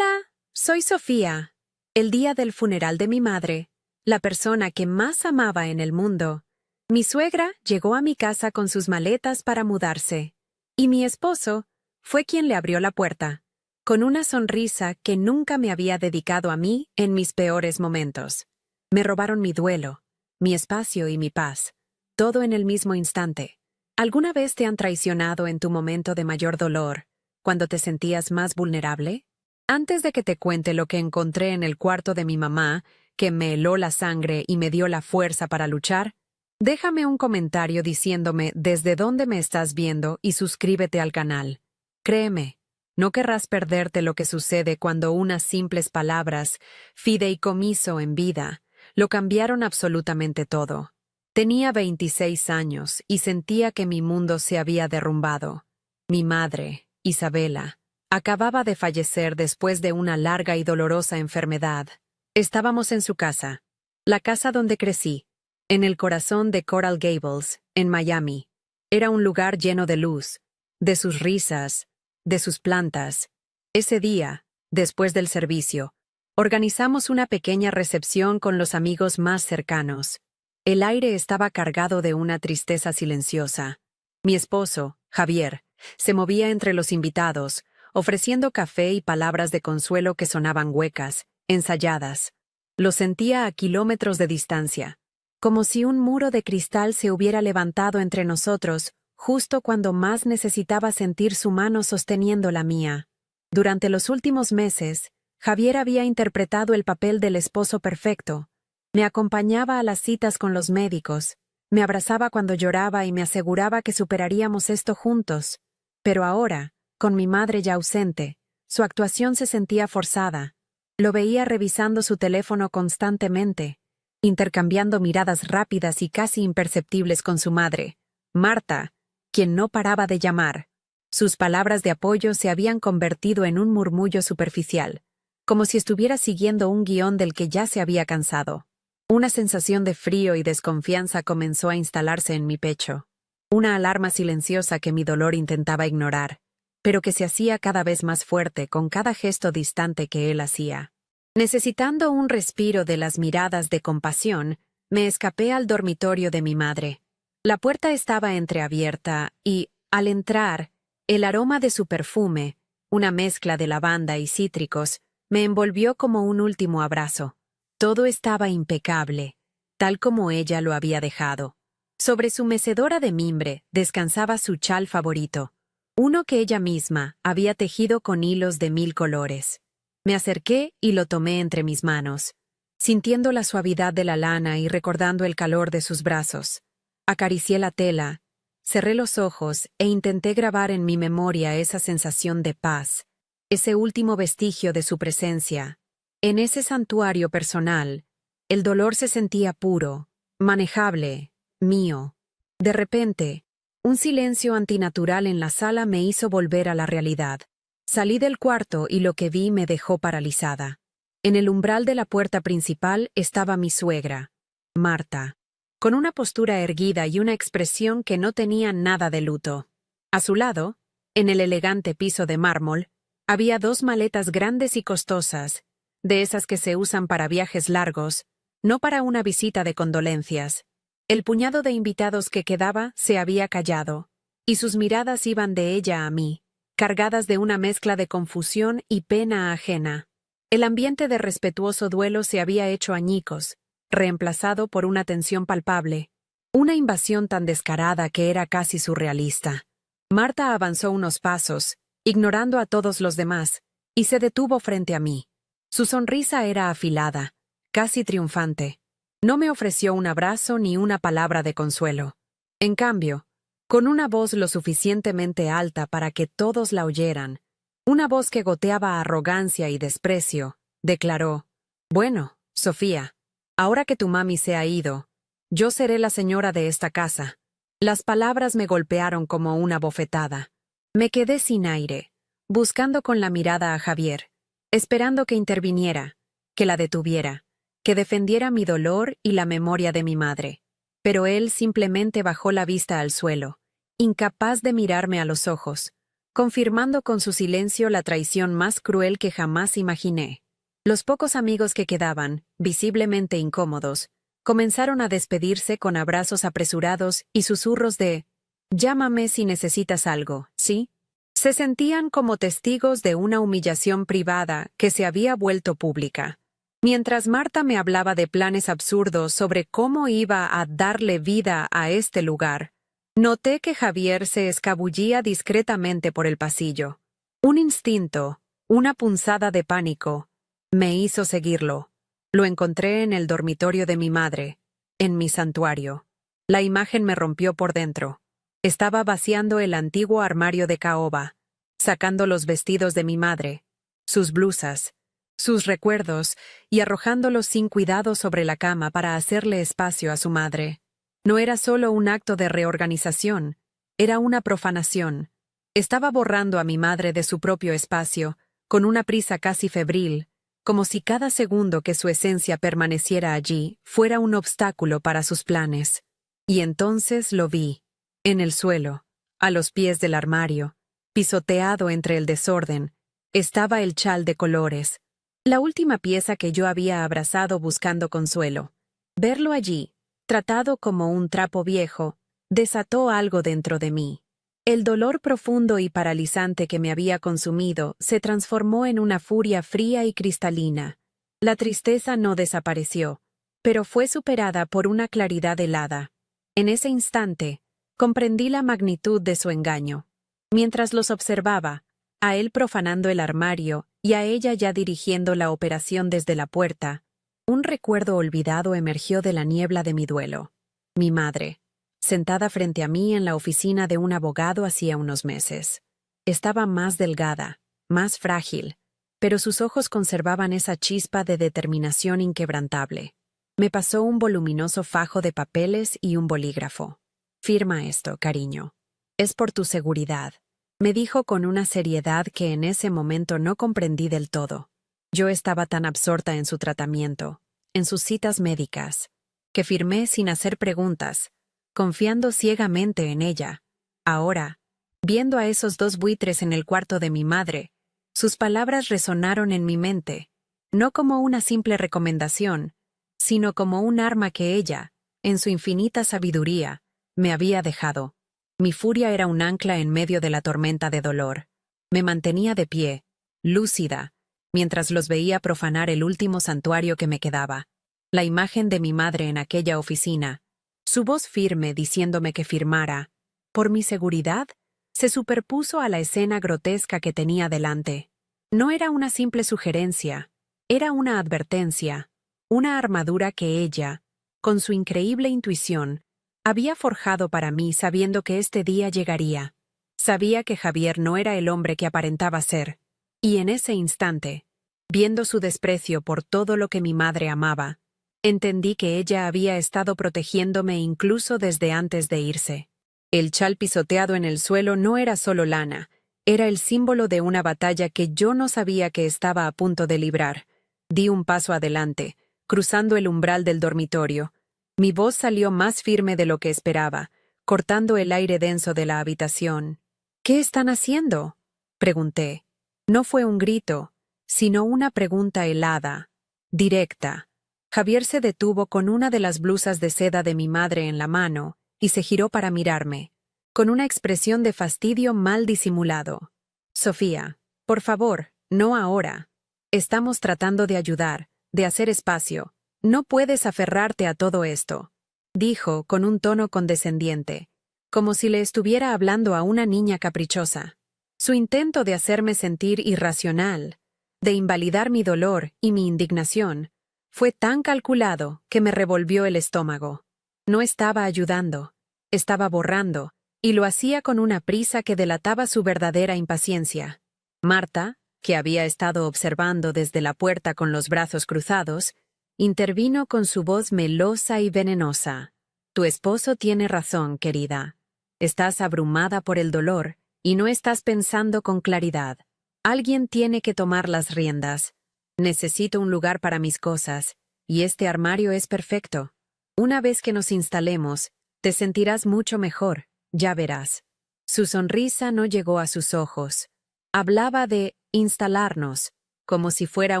Hola, soy Sofía. El día del funeral de mi madre, la persona que más amaba en el mundo, mi suegra llegó a mi casa con sus maletas para mudarse, y mi esposo fue quien le abrió la puerta, con una sonrisa que nunca me había dedicado a mí en mis peores momentos. Me robaron mi duelo, mi espacio y mi paz, todo en el mismo instante. ¿Alguna vez te han traicionado en tu momento de mayor dolor, cuando te sentías más vulnerable? Antes de que te cuente lo que encontré en el cuarto de mi mamá, que me heló la sangre y me dio la fuerza para luchar, déjame un comentario diciéndome desde dónde me estás viendo y suscríbete al canal. Créeme, no querrás perderte lo que sucede cuando unas simples palabras, fideicomiso en vida, lo cambiaron absolutamente todo. Tenía 26 años y sentía que mi mundo se había derrumbado. Mi madre, Isabela, acababa de fallecer después de una larga y dolorosa enfermedad. Estábamos en su casa, la casa donde crecí, en el corazón de Coral Gables, en Miami. Era un lugar lleno de luz, de sus risas, de sus plantas. Ese día, después del servicio, organizamos una pequeña recepción con los amigos más cercanos. El aire estaba cargado de una tristeza silenciosa. Mi esposo, Javier, se movía entre los invitados, ofreciendo café y palabras de consuelo que sonaban huecas, ensayadas. Lo sentía a kilómetros de distancia, como si un muro de cristal se hubiera levantado entre nosotros, justo cuando más necesitaba sentir su mano sosteniendo la mía. Durante los últimos meses, Javier había interpretado el papel del esposo perfecto. Me acompañaba a las citas con los médicos, me abrazaba cuando lloraba y me aseguraba que superaríamos esto juntos. Pero ahora, con mi madre ya ausente, su actuación se sentía forzada. Lo veía revisando su teléfono constantemente, intercambiando miradas rápidas y casi imperceptibles con su madre, Marta, quien no paraba de llamar. Sus palabras de apoyo se habían convertido en un murmullo superficial, como si estuviera siguiendo un guión del que ya se había cansado. Una sensación de frío y desconfianza comenzó a instalarse en mi pecho. Una alarma silenciosa que mi dolor intentaba ignorar, pero que se hacía cada vez más fuerte con cada gesto distante que él hacía. Necesitando un respiro de las miradas de compasión, me escapé al dormitorio de mi madre. La puerta estaba entreabierta y, al entrar, el aroma de su perfume, una mezcla de lavanda y cítricos, me envolvió como un último abrazo. Todo estaba impecable, tal como ella lo había dejado. Sobre su mecedora de mimbre descansaba su chal favorito, uno que ella misma había tejido con hilos de 1000 colores. Me acerqué y lo tomé entre mis manos, sintiendo la suavidad de la lana y recordando el calor de sus brazos. Acaricié la tela, cerré los ojos e intenté grabar en mi memoria esa sensación de paz, ese último vestigio de su presencia. En ese santuario personal, el dolor se sentía puro, manejable, mío. De repente, un silencio antinatural en la sala me hizo volver a la realidad. Salí del cuarto y lo que vi me dejó paralizada. En el umbral de la puerta principal estaba mi suegra, Marta, con una postura erguida y una expresión que no tenía nada de luto. A su lado, en el elegante piso de mármol, había 2 maletas grandes y costosas, de esas que se usan para viajes largos, no para una visita de condolencias. El puñado de invitados que quedaba se había callado, y sus miradas iban de ella a mí, cargadas de una mezcla de confusión y pena ajena. El ambiente de respetuoso duelo se había hecho añicos, reemplazado por una tensión palpable, una invasión tan descarada que era casi surrealista. Marta avanzó unos pasos, ignorando a todos los demás, y se detuvo frente a mí. Su sonrisa era afilada, casi triunfante. No me ofreció un abrazo ni una palabra de consuelo. En cambio, con una voz lo suficientemente alta para que todos la oyeran, una voz que goteaba arrogancia y desprecio, declaró: «Bueno, Sofía, ahora que tu mami se ha ido, yo seré la señora de esta casa». Las palabras me golpearon como una bofetada. Me quedé sin aire, buscando con la mirada a Javier, esperando que interviniera, que la detuviera, que defendiera mi dolor y la memoria de mi madre. Pero él simplemente bajó la vista al suelo, incapaz de mirarme a los ojos, confirmando con su silencio la traición más cruel que jamás imaginé. Los pocos amigos que quedaban, visiblemente incómodos, comenzaron a despedirse con abrazos apresurados y susurros de «Llámame si necesitas algo, ¿sí?». Se sentían como testigos de una humillación privada que se había vuelto pública. Mientras Marta me hablaba de planes absurdos sobre cómo iba a darle vida a este lugar, noté que Javier se escabullía discretamente por el pasillo. Un instinto, una punzada de pánico, me hizo seguirlo. Lo encontré en el dormitorio de mi madre, en mi santuario. La imagen me rompió por dentro. Estaba vaciando el antiguo armario de caoba, sacando los vestidos de mi madre, sus blusas, sus recuerdos, y arrojándolos sin cuidado sobre la cama para hacerle espacio a su madre. No era solo un acto de reorganización, era una profanación. Estaba borrando a mi madre de su propio espacio, con una prisa casi febril, como si cada segundo que su esencia permaneciera allí fuera un obstáculo para sus planes. Y entonces lo vi, en el suelo, a los pies del armario, pisoteado entre el desorden, estaba el chal de colores, la última pieza que yo había abrazado buscando consuelo. Verlo allí, tratado como un trapo viejo, desató algo dentro de mí. El dolor profundo y paralizante que me había consumido se transformó en una furia fría y cristalina. La tristeza no desapareció, pero fue superada por una claridad helada. En ese instante, comprendí la magnitud de su engaño. Mientras los observaba, a él profanando el armario y a ella ya dirigiendo la operación desde la puerta, un recuerdo olvidado emergió de la niebla de mi duelo. Mi madre, sentada frente a mí en la oficina de un abogado hacía unos meses. Estaba más delgada, más frágil, pero sus ojos conservaban esa chispa de determinación inquebrantable. Me pasó un voluminoso fajo de papeles y un bolígrafo. «Firma esto, cariño. Es por tu seguridad», me dijo con una seriedad que en ese momento no comprendí del todo. Yo estaba tan absorta en su tratamiento, en sus citas médicas, que firmé sin hacer preguntas, confiando ciegamente en ella. Ahora, viendo a esos dos buitres en el cuarto de mi madre, sus palabras resonaron en mi mente, no como una simple recomendación, sino como un arma que ella, en su infinita sabiduría, me había dejado. Mi furia era un ancla en medio de la tormenta de dolor. Me mantenía de pie, lúcida, mientras los veía profanar el último santuario que me quedaba. La imagen de mi madre en aquella oficina, su voz firme diciéndome que firmara, por mi seguridad, se superpuso a la escena grotesca que tenía delante. No era una simple sugerencia, era una advertencia, una armadura que ella, con su increíble intuición, había forjado para mí sabiendo que este día llegaría. Sabía que Javier no era el hombre que aparentaba ser, y en ese instante, viendo su desprecio por todo lo que mi madre amaba, entendí que ella había estado protegiéndome incluso desde antes de irse. El chal pisoteado en el suelo no era solo lana, era el símbolo de una batalla que yo no sabía que estaba a punto de librar. Di un paso adelante, cruzando el umbral del dormitorio. Mi voz salió más firme de lo que esperaba, cortando el aire denso de la habitación. «¿Qué están haciendo?», pregunté. No fue un grito, sino una pregunta helada, directa. Javier se detuvo con una de las blusas de seda de mi madre en la mano y se giró para mirarme, con una expresión de fastidio mal disimulado. «Sofía, por favor, no ahora. Estamos tratando de ayudar, de hacer espacio. No puedes aferrarte a todo esto», dijo con un tono condescendiente, como si le estuviera hablando a una niña caprichosa. Su intento de hacerme sentir irracional, de invalidar mi dolor y mi indignación, fue tan calculado que me revolvió el estómago. No estaba ayudando, estaba borrando, y lo hacía con una prisa que delataba su verdadera impaciencia. Marta, que había estado observando desde la puerta con los brazos cruzados, intervino con su voz melosa y venenosa. «Tu esposo tiene razón, querida. Estás abrumada por el dolor y no estás pensando con claridad. Alguien tiene que tomar las riendas. Necesito un lugar para mis cosas, y este armario es perfecto. Una vez que nos instalemos, te sentirás mucho mejor, ya verás». Su sonrisa no llegó a sus ojos. Hablaba de instalarnos, como si fuera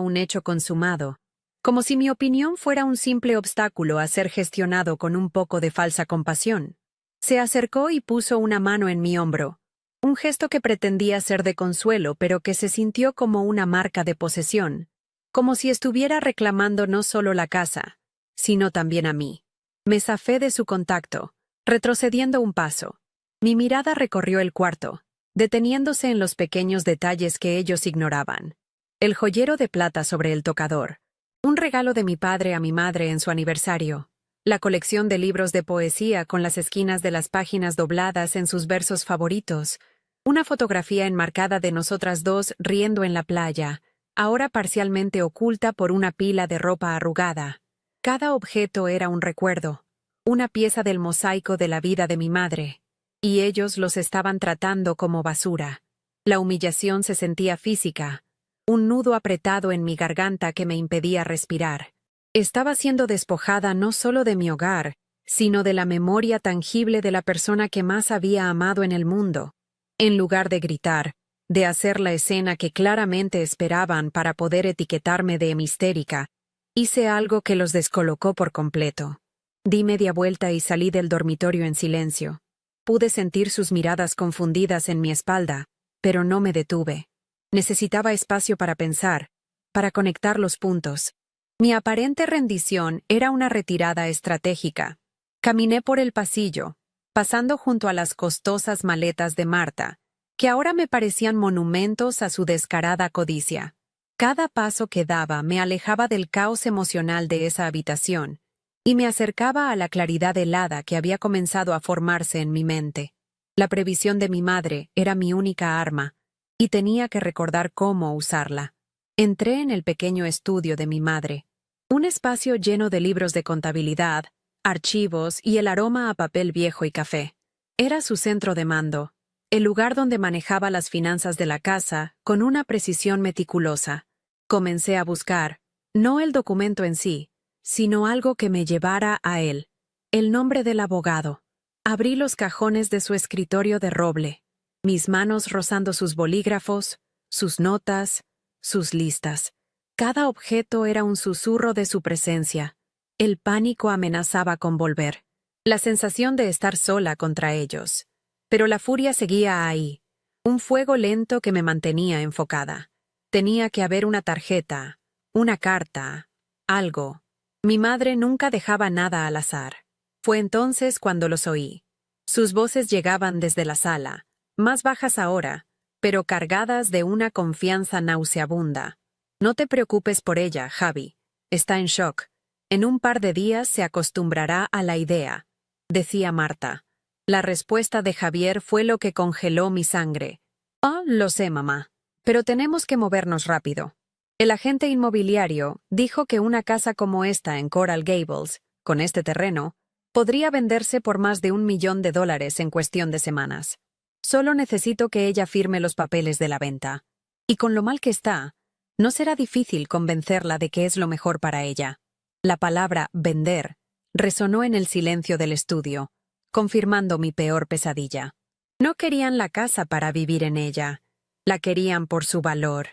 un hecho consumado, como si mi opinión fuera un simple obstáculo a ser gestionado con un poco de falsa compasión. Se acercó y puso una mano en mi hombro, un gesto que pretendía ser de consuelo, pero que se sintió como una marca de posesión, como si estuviera reclamando no solo la casa, sino también a mí. Me zafé de su contacto, retrocediendo un paso. Mi mirada recorrió el cuarto, deteniéndose en los pequeños detalles que ellos ignoraban. El joyero de plata sobre el tocador, un regalo de mi padre a mi madre en su aniversario, la colección de libros de poesía con las esquinas de las páginas dobladas en sus versos favoritos, una fotografía enmarcada de nosotras dos riendo en la playa, ahora parcialmente oculta por una pila de ropa arrugada. Cada objeto era un recuerdo, una pieza del mosaico de la vida de mi madre, y ellos los estaban tratando como basura. La humillación se sentía física, un nudo apretado en mi garganta que me impedía respirar. Estaba siendo despojada no solo de mi hogar, sino de la memoria tangible de la persona que más había amado en el mundo. En lugar de gritar, de hacer la escena que claramente esperaban para poder etiquetarme de histérica, hice algo que los descolocó por completo. Di media vuelta y salí del dormitorio en silencio. Pude sentir sus miradas confundidas en mi espalda, pero no me detuve. Necesitaba espacio para pensar, para conectar los puntos. Mi aparente rendición era una retirada estratégica. Caminé por el pasillo, pasando junto a las costosas maletas de Marta, que ahora me parecían monumentos a su descarada codicia. Cada paso que daba me alejaba del caos emocional de esa habitación y me acercaba a la claridad helada que había comenzado a formarse en mi mente. La previsión de mi madre era mi única arma, y tenía que recordar cómo usarla. Entré en el pequeño estudio de mi madre, un espacio lleno de libros de contabilidad, archivos y el aroma a papel viejo y café. Era su centro de mando, el lugar donde manejaba las finanzas de la casa con una precisión meticulosa. Comencé a buscar, no el documento en sí, sino algo que me llevara a él, el nombre del abogado. Abrí los cajones de su escritorio de roble, mis manos rozando sus bolígrafos, sus notas, sus listas. Cada objeto era un susurro de su presencia. El pánico amenazaba con volver, la sensación de estar sola contra ellos. Pero la furia seguía ahí, un fuego lento que me mantenía enfocada. Tenía que haber una tarjeta, una carta, algo. Mi madre nunca dejaba nada al azar. Fue entonces cuando los oí. Sus voces llegaban desde la sala, más bajas ahora, pero cargadas de una confianza nauseabunda. No te preocupes por ella, Javi. Está en shock. En un par de días se acostumbrará a la idea, decía Marta. La respuesta de Javier fue lo que congeló mi sangre. Oh, lo sé, mamá. Pero tenemos que movernos rápido. El agente inmobiliario dijo que una casa como esta en Coral Gables, con este terreno, podría venderse por más de $1 millón en cuestión de semanas. Solo necesito que ella firme los papeles de la venta. Y con lo mal que está, no será difícil convencerla de que es lo mejor para ella. La palabra vender resonó en el silencio del estudio, confirmando mi peor pesadilla. No querían la casa para vivir en ella. La querían por su valor.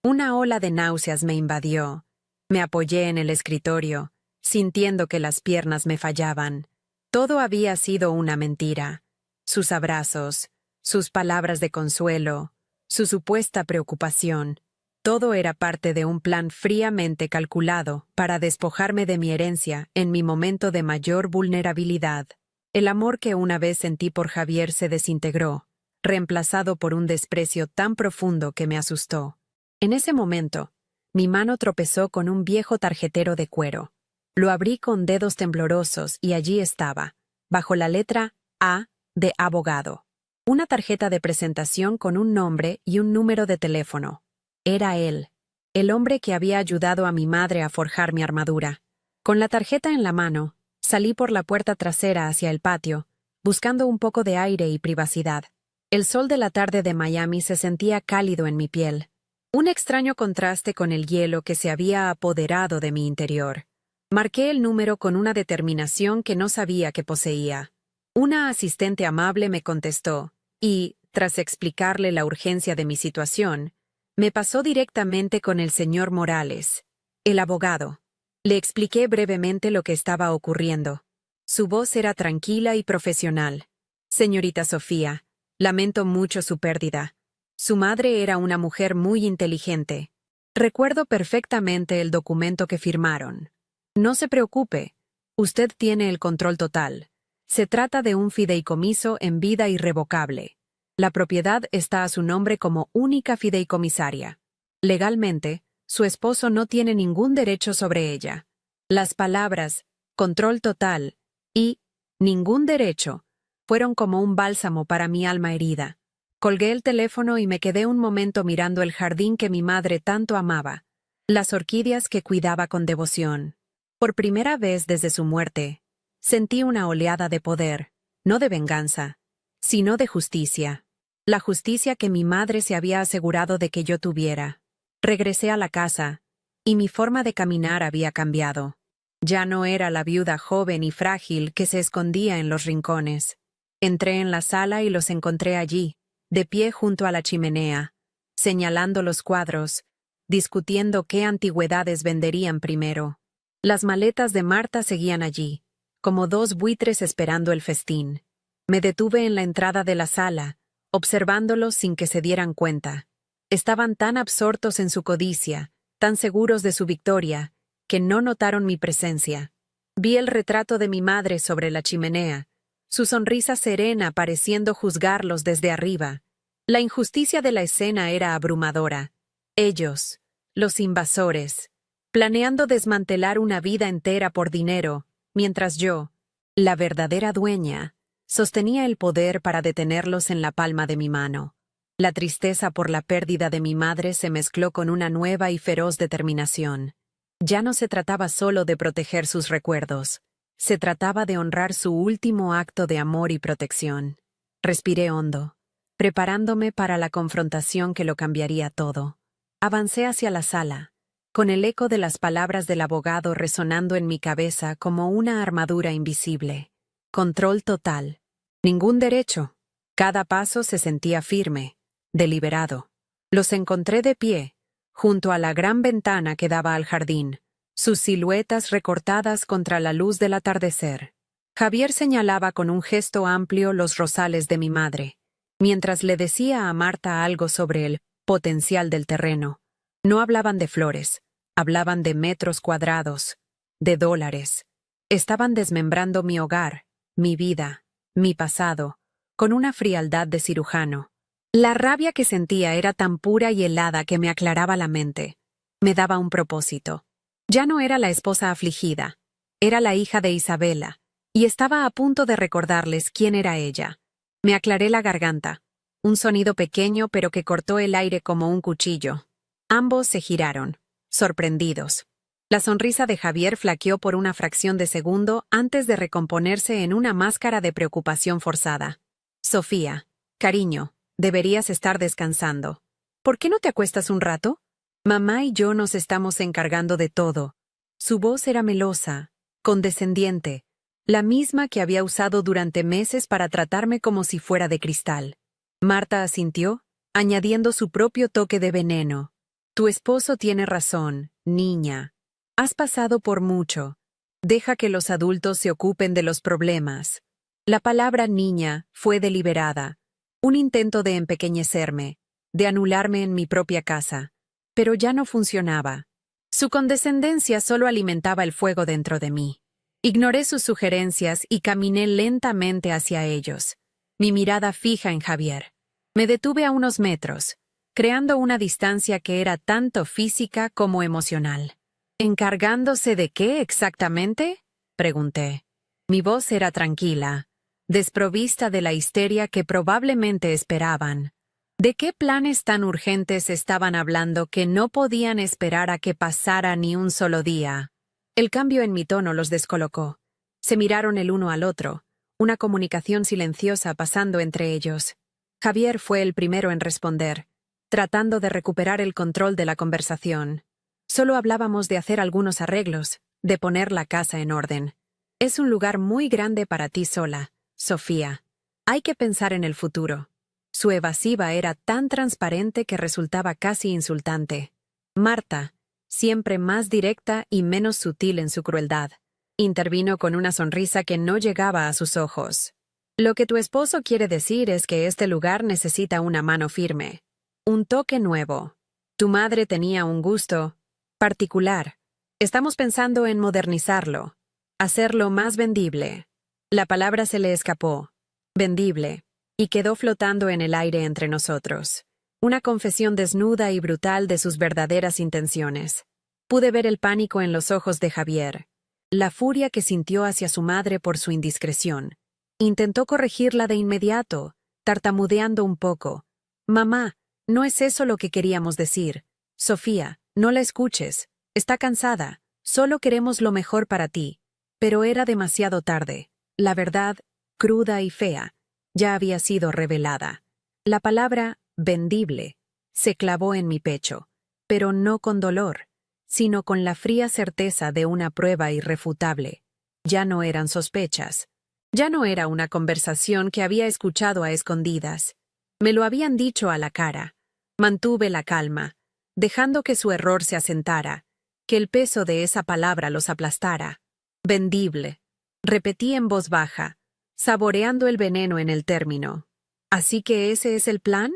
Una ola de náuseas me invadió. Me apoyé en el escritorio, sintiendo que las piernas me fallaban. Todo había sido una mentira. Sus abrazos, sus palabras de consuelo, su supuesta preocupación. Todo era parte de un plan fríamente calculado para despojarme de mi herencia en mi momento de mayor vulnerabilidad. El amor que una vez sentí por Javier se desintegró, reemplazado por un desprecio tan profundo que me asustó. En ese momento, mi mano tropezó con un viejo tarjetero de cuero. Lo abrí con dedos temblorosos y allí estaba, bajo la letra A de abogado. Una tarjeta de presentación con un nombre y un número de teléfono. Era él, el hombre que había ayudado a mi madre a forjar mi armadura. Con la tarjeta en la mano, salí por la puerta trasera hacia el patio, buscando un poco de aire y privacidad. El sol de la tarde de Miami se sentía cálido en mi piel. Un extraño contraste con el hielo que se había apoderado de mi interior. Marqué el número con una determinación que no sabía que poseía. Una asistente amable me contestó, y, tras explicarle la urgencia de mi situación, me pasó directamente con el señor Morales, el abogado. Le expliqué brevemente lo que estaba ocurriendo. Su voz era tranquila y profesional. Señorita Sofía, lamento mucho su pérdida. Su madre era una mujer muy inteligente. Recuerdo perfectamente el documento que firmaron. No se preocupe, usted tiene el control total. Se trata de un fideicomiso en vida irrevocable. La propiedad está a su nombre como única fideicomisaria. Legalmente, su esposo no tiene ningún derecho sobre ella. Las palabras control total y ningún derecho fueron como un bálsamo para mi alma herida. Colgué el teléfono y me quedé un momento mirando el jardín que mi madre tanto amaba, las orquídeas que cuidaba con devoción. Por primera vez desde su muerte, sentí una oleada de poder, no de venganza, sino de justicia. La justicia que mi madre se había asegurado de que yo tuviera. Regresé a la casa, y mi forma de caminar había cambiado. Ya no era la viuda joven y frágil que se escondía en los rincones. Entré en la sala y los encontré allí, de pie junto a la chimenea, señalando los cuadros, discutiendo qué antigüedades venderían primero. Las maletas de Marta seguían allí, como dos buitres esperando el festín. Me detuve en la entrada de la sala, observándolos sin que se dieran cuenta. Estaban tan absortos en su codicia, tan seguros de su victoria, que no notaron mi presencia. Vi el retrato de mi madre sobre la chimenea, su sonrisa serena pareciendo juzgarlos desde arriba. La injusticia de la escena era abrumadora. Ellos, los invasores, planeando desmantelar una vida entera por dinero, mientras yo, la verdadera dueña, sostenía el poder para detenerlos en la palma de mi mano. La tristeza por la pérdida de mi madre se mezcló con una nueva y feroz determinación. Ya no se trataba solo de proteger sus recuerdos, se trataba de honrar su último acto de amor y protección. Respiré hondo, preparándome para la confrontación que lo cambiaría todo. Avancé hacia la sala, con el eco de las palabras del abogado resonando en mi cabeza como una armadura invisible. Control total. Ningún derecho. Cada paso se sentía firme, deliberado. Los encontré de pie, junto a la gran ventana que daba al jardín, sus siluetas recortadas contra la luz del atardecer. Javier señalaba con un gesto amplio los rosales de mi madre, mientras le decía a Marta algo sobre el potencial del terreno. No hablaban de flores, hablaban de metros cuadrados, de dólares. Estaban desmembrando mi hogar, mi vida, mi pasado, con una frialdad de cirujano. La rabia que sentía era tan pura y helada que me aclaraba la mente. Me daba un propósito. Ya no era la esposa afligida, era la hija de Isabela, y estaba a punto de recordarles quién era ella. Me aclaré la garganta, un sonido pequeño pero que cortó el aire como un cuchillo. Ambos se giraron, sorprendidos. La sonrisa de Javier flaqueó por una fracción de segundo antes de recomponerse en una máscara de preocupación forzada. Sofía, cariño, deberías estar descansando. ¿Por qué no te acuestas un rato? Mamá y yo nos estamos encargando de todo. Su voz era melosa, condescendiente, la misma que había usado durante meses para tratarme como si fuera de cristal. Marta asintió, añadiendo su propio toque de veneno. Tu esposo tiene razón, niña. Has pasado por mucho. Deja que los adultos se ocupen de los problemas. La palabra niña fue deliberada, un intento de empequeñecerme, de anularme en mi propia casa. Pero ya no funcionaba. Su condescendencia solo alimentaba el fuego dentro de mí. Ignoré sus sugerencias y caminé lentamente hacia ellos, mi mirada fija en Javier. Me detuve a unos metros, creando una distancia que era tanto física como emocional. ¿Encargándose de qué exactamente?, pregunté. Mi voz era tranquila, desprovista de la histeria que probablemente esperaban. ¿De qué planes tan urgentes estaban hablando que no podían esperar a que pasara ni un solo día? El cambio en mi tono los descolocó. Se miraron el uno al otro, una comunicación silenciosa pasando entre ellos. Javier fue el primero en responder, tratando de recuperar el control de la conversación. Solo hablábamos de hacer algunos arreglos, de poner la casa en orden. Es un lugar muy grande para ti sola, Sofía. Hay que pensar en el futuro. Su evasiva era tan transparente que resultaba casi insultante. Marta, siempre más directa y menos sutil en su crueldad, intervino con una sonrisa que no llegaba a sus ojos. Lo que tu esposo quiere decir es que este lugar necesita una mano firme, un toque nuevo. Tu madre tenía un gusto particular. Estamos pensando en modernizarlo, hacerlo más vendible. La palabra se le escapó, vendible, y quedó flotando en el aire entre nosotros. Una confesión desnuda y brutal de sus verdaderas intenciones. Pude ver el pánico en los ojos de Javier, la furia que sintió hacia su madre por su indiscreción. Intentó corregirla de inmediato, tartamudeando un poco. «Mamá, no es eso lo que queríamos decir. Sofía, no la escuches. Está cansada. Solo queremos lo mejor para ti». Pero era demasiado tarde. La verdad, cruda y fea, ya había sido revelada. La palabra vendible se clavó en mi pecho, pero no con dolor, sino con la fría certeza de una prueba irrefutable. Ya no eran sospechas. Ya no era una conversación que había escuchado a escondidas. Me lo habían dicho a la cara. Mantuve la calma, dejando que su error se asentara, que el peso de esa palabra los aplastara. Vendible. Repetí en voz baja, saboreando el veneno en el término. ¿Así que ese es el plan?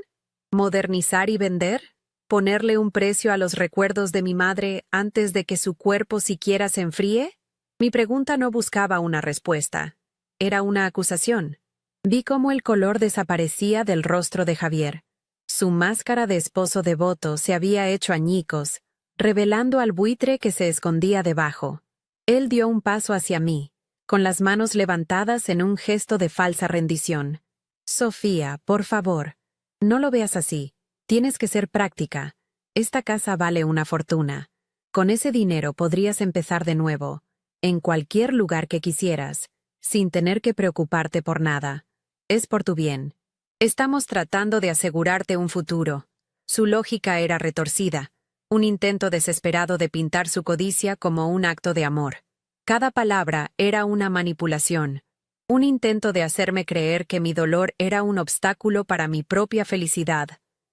¿Modernizar y vender? ¿Ponerle un precio a los recuerdos de mi madre antes de que su cuerpo siquiera se enfríe? Mi pregunta no buscaba una respuesta. Era una acusación. Vi cómo el color desaparecía del rostro de Javier. Su máscara de esposo devoto se había hecho añicos, revelando al buitre que se escondía debajo. Él dio un paso hacia mí, con las manos levantadas en un gesto de falsa rendición. «Sofía, por favor, no lo veas así. Tienes que ser práctica. Esta casa vale una fortuna. Con ese dinero podrías empezar de nuevo, en cualquier lugar que quisieras, sin tener que preocuparte por nada. Es por tu bien. Estamos tratando de asegurarte un futuro». Su lógica era retorcida, un intento desesperado de pintar su codicia como un acto de amor. Cada palabra era una manipulación, un intento de hacerme creer que mi dolor era un obstáculo para mi propia felicidad,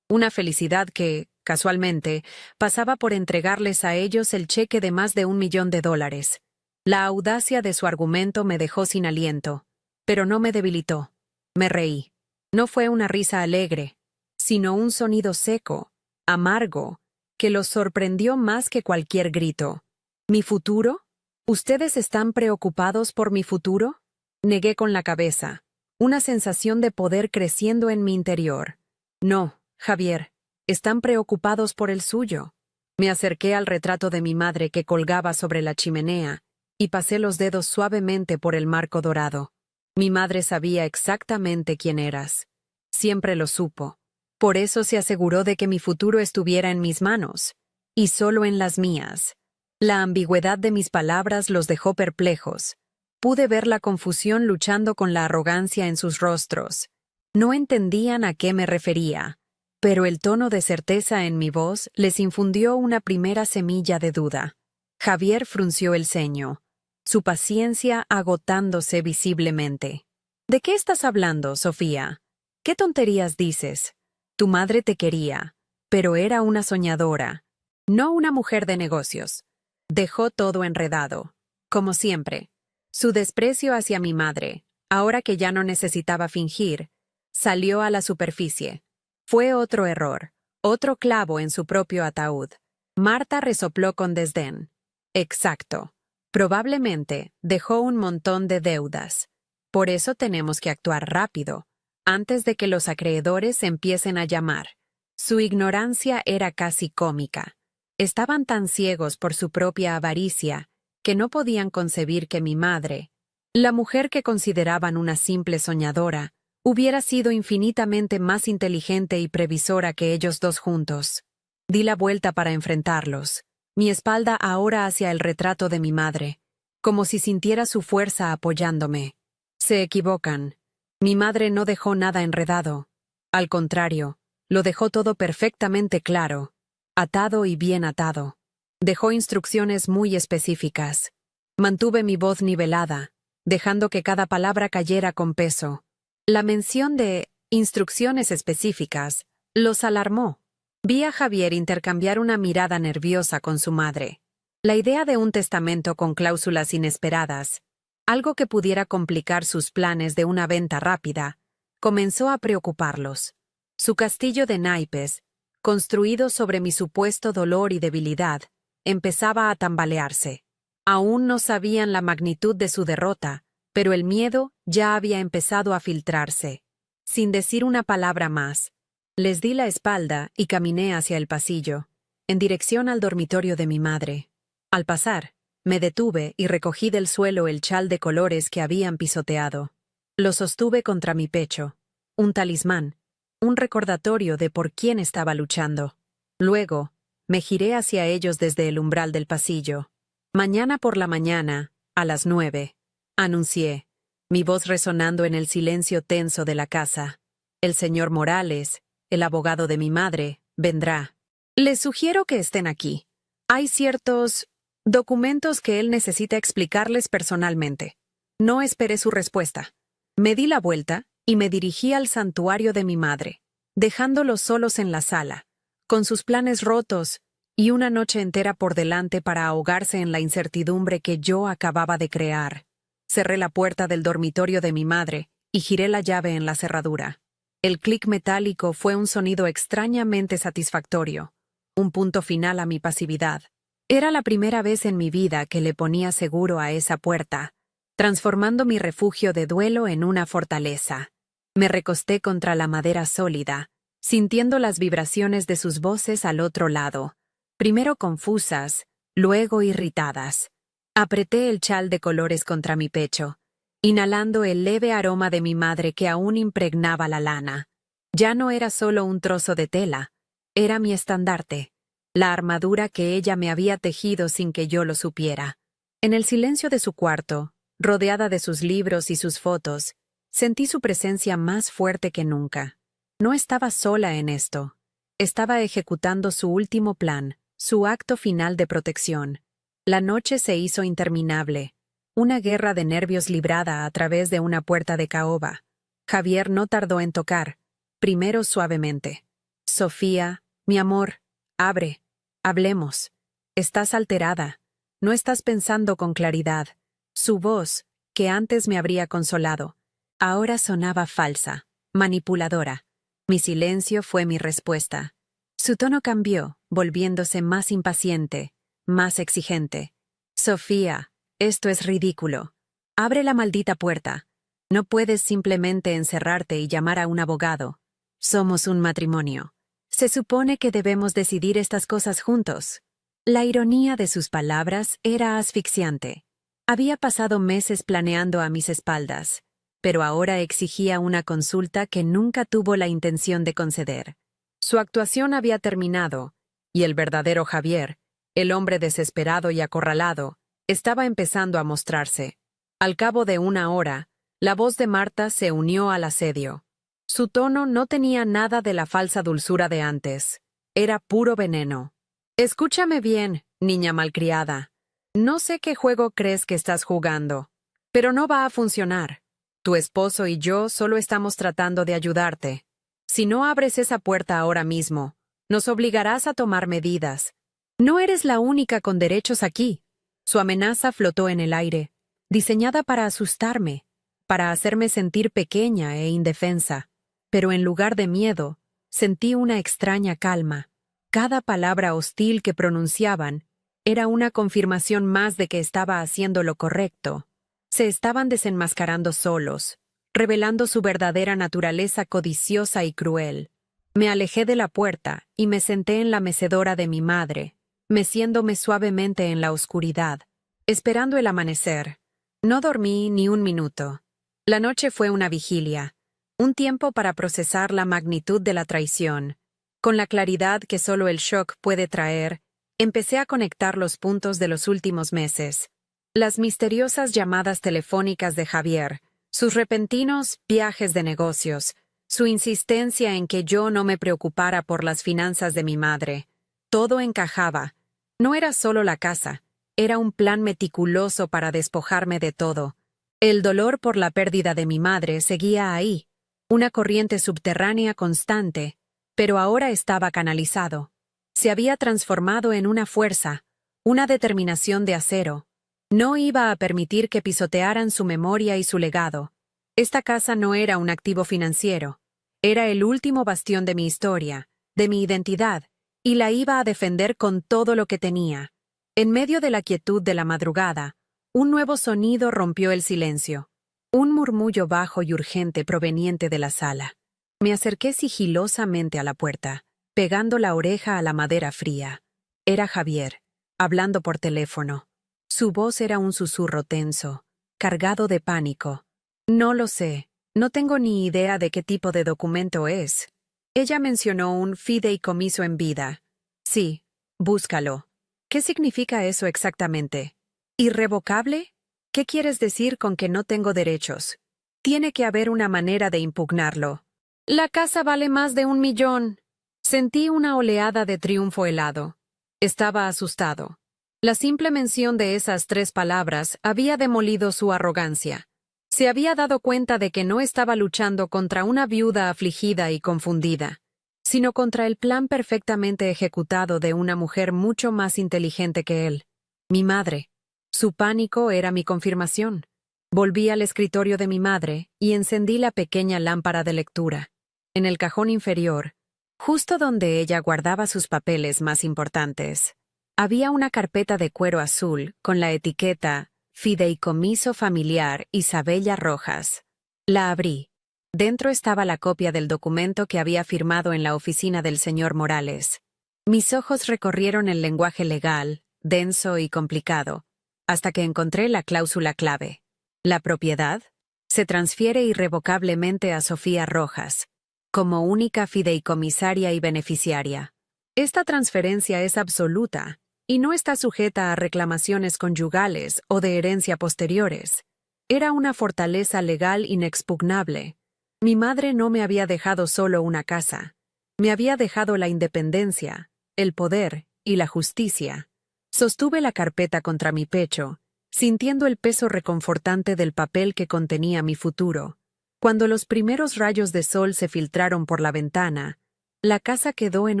una felicidad que, casualmente, pasaba por entregarles a ellos el cheque de más de $1.000.000. La audacia de su argumento me dejó sin aliento, pero no me debilitó. Me reí. No fue una risa alegre, sino un sonido seco, amargo, que los sorprendió más que cualquier grito. ¿Mi futuro? ¿Ustedes están preocupados por mi futuro? Negué con la cabeza, una sensación de poder creciendo en mi interior. No, Javier, están preocupados por el suyo. Me acerqué al retrato de mi madre que colgaba sobre la chimenea y pasé los dedos suavemente por el marco dorado. Mi madre sabía exactamente quién eras. Siempre lo supo. Por eso se aseguró de que mi futuro estuviera en mis manos, y solo en las mías. La ambigüedad de mis palabras los dejó perplejos. Pude ver la confusión luchando con la arrogancia en sus rostros. No entendían a qué me refería, pero el tono de certeza en mi voz les infundió una primera semilla de duda. Javier frunció el ceño, su paciencia agotándose visiblemente. ¿De qué estás hablando, Sofía? ¿Qué tonterías dices? Tu madre te quería, pero era una soñadora, no una mujer de negocios. Dejó todo enredado, como siempre. Su desprecio hacia mi madre, ahora que ya no necesitaba fingir, salió a la superficie. Fue otro error, otro clavo en su propio ataúd. Marta resopló con desdén. Exacto. Probablemente dejó un montón de deudas. Por eso tenemos que actuar rápido, antes de que los acreedores empiecen a llamar. Su ignorancia era casi cómica. Estaban tan ciegos por su propia avaricia que no podían concebir que mi madre, la mujer que consideraban una simple soñadora, hubiera sido infinitamente más inteligente y previsora que ellos dos juntos. Di la vuelta para enfrentarlos, mi espalda ahora hacia el retrato de mi madre, como si sintiera su fuerza apoyándome. Se equivocan. Mi madre no dejó nada enredado. Al contrario, lo dejó todo perfectamente claro, atado y bien atado. Dejó instrucciones muy específicas. Mantuve mi voz nivelada, dejando que cada palabra cayera con peso. La mención de instrucciones específicas, los alarmó. Vi a Javier intercambiar una mirada nerviosa con su madre. La idea de un testamento con cláusulas inesperadas, algo que pudiera complicar sus planes de una venta rápida, comenzó a preocuparlos. Su castillo de naipes, construido sobre mi supuesto dolor y debilidad, empezaba a tambalearse. Aún no sabían la magnitud de su derrota, pero el miedo ya había empezado a filtrarse. Sin decir una palabra más, les di la espalda y caminé hacia el pasillo, en dirección al dormitorio de mi madre. Al pasar, me detuve y recogí del suelo el chal de colores que habían pisoteado. Lo sostuve contra mi pecho, un talismán, un recordatorio de por quién estaba luchando. Luego, me giré hacia ellos desde el umbral del pasillo. Mañana por la mañana, a las 9, anuncié, mi voz resonando en el silencio tenso de la casa. El señor Morales, el abogado de mi madre, vendrá. Les sugiero que estén aquí. Hay ciertos documentos que él necesita explicarles personalmente. No esperé su respuesta. Me di la vuelta y me dirigí al santuario de mi madre, dejándolos solos en la sala, con sus planes rotos y una noche entera por delante para ahogarse en la incertidumbre que yo acababa de crear. Cerré la puerta del dormitorio de mi madre y giré la llave en la cerradura. El clic metálico fue un sonido extrañamente satisfactorio, un punto final a mi pasividad. Era la primera vez en mi vida que le ponía seguro a esa puerta, transformando mi refugio de duelo en una fortaleza. Me recosté contra la madera sólida, sintiendo las vibraciones de sus voces al otro lado, primero confusas, luego irritadas. Apreté el chal de colores contra mi pecho, inhalando el leve aroma de mi madre que aún impregnaba la lana. Ya no era solo un trozo de tela, era mi estandarte, la armadura que ella me había tejido sin que yo lo supiera. En el silencio de su cuarto, rodeada de sus libros y sus fotos, sentí su presencia más fuerte que nunca. No estaba sola en esto. Estaba ejecutando su último plan, su acto final de protección. La noche se hizo interminable, una guerra de nervios librada a través de una puerta de caoba. Javier no tardó en tocar, primero suavemente. Sofía, mi amor, abre, hablemos. Estás alterada, no estás pensando con claridad. Su voz, que antes me habría consolado, ahora sonaba falsa, manipuladora. Mi silencio fue mi respuesta. Su tono cambió, volviéndose más impaciente, más exigente. Sofía, esto es ridículo. Abre la maldita puerta. No puedes simplemente encerrarte y llamar a un abogado. Somos un matrimonio. Se supone que debemos decidir estas cosas juntos. La ironía de sus palabras era asfixiante. Había pasado meses planeando a mis espaldas, pero ahora exigía una consulta que nunca tuvo la intención de conceder. Su actuación había terminado, y el verdadero Javier, el hombre desesperado y acorralado, estaba empezando a mostrarse. Al cabo de una hora, la voz de Marta se unió al asedio. Su tono no tenía nada de la falsa dulzura de antes. Era puro veneno. Escúchame bien, niña malcriada. No sé qué juego crees que estás jugando, pero no va a funcionar. Tu esposo y yo solo estamos tratando de ayudarte. Si no abres esa puerta ahora mismo, nos obligarás a tomar medidas. No eres la única con derechos aquí. Su amenaza flotó en el aire, diseñada para asustarme, para hacerme sentir pequeña e indefensa. Pero en lugar de miedo, sentí una extraña calma. Cada palabra hostil que pronunciaban era una confirmación más de que estaba haciendo lo correcto. Se estaban desenmascarando solos, revelando su verdadera naturaleza codiciosa y cruel. Me alejé de la puerta y me senté en la mecedora de mi madre, meciéndome suavemente en la oscuridad, esperando el amanecer. No dormí ni un minuto. La noche fue una vigilia, un tiempo para procesar la magnitud de la traición. Con la claridad que solo el shock puede traer, empecé a conectar los puntos de los últimos meses. Las misteriosas llamadas telefónicas de Javier, sus repentinos viajes de negocios, su insistencia en que yo no me preocupara por las finanzas de mi madre. Todo encajaba. No era solo la casa, era un plan meticuloso para despojarme de todo. El dolor por la pérdida de mi madre seguía ahí, una corriente subterránea constante, pero ahora estaba canalizado. Se había transformado en una fuerza, una determinación de acero. No iba a permitir que pisotearan su memoria y su legado. Esta casa no era un activo financiero. Era el último bastión de mi historia, de mi identidad, y la iba a defender con todo lo que tenía. En medio de la quietud de la madrugada, un nuevo sonido rompió el silencio. Un murmullo bajo y urgente proveniente de la sala. Me acerqué sigilosamente a la puerta, pegando la oreja a la madera fría. Era Javier, hablando por teléfono. Su voz era un susurro tenso, cargado de pánico. No lo sé, no tengo ni idea de qué tipo de documento es. Ella mencionó un fideicomiso en vida. Sí, búscalo. ¿Qué significa eso exactamente? ¿Irrevocable? ¿Qué quieres decir con que no tengo derechos? Tiene que haber una manera de impugnarlo. La casa vale más de 1 millón. Sentí una oleada de triunfo helado. Estaba asustado. La simple mención de esas 3 palabras había demolido su arrogancia. Se había dado cuenta de que no estaba luchando contra una viuda afligida y confundida, sino contra el plan perfectamente ejecutado de una mujer mucho más inteligente que él, mi madre. Su pánico era mi confirmación. Volví al escritorio de mi madre y encendí la pequeña lámpara de lectura. En el cajón inferior, justo donde ella guardaba sus papeles más importantes, había una carpeta de cuero azul con la etiqueta Fideicomiso Familiar Isabella Rojas. La abrí. Dentro estaba la copia del documento que había firmado en la oficina del señor Morales. Mis ojos recorrieron el lenguaje legal, denso y complicado, hasta que encontré la cláusula clave. La propiedad se transfiere irrevocablemente a Sofía Rojas, como única fideicomisaria y beneficiaria. Esta transferencia es absoluta y no está sujeta a reclamaciones conyugales o de herencia posteriores. Era una fortaleza legal inexpugnable. Mi madre no me había dejado solo una casa. Me había dejado la independencia, el poder y la justicia. Sostuve la carpeta contra mi pecho, sintiendo el peso reconfortante del papel que contenía mi futuro. Cuando los primeros rayos de sol se filtraron por la ventana, la casa quedó en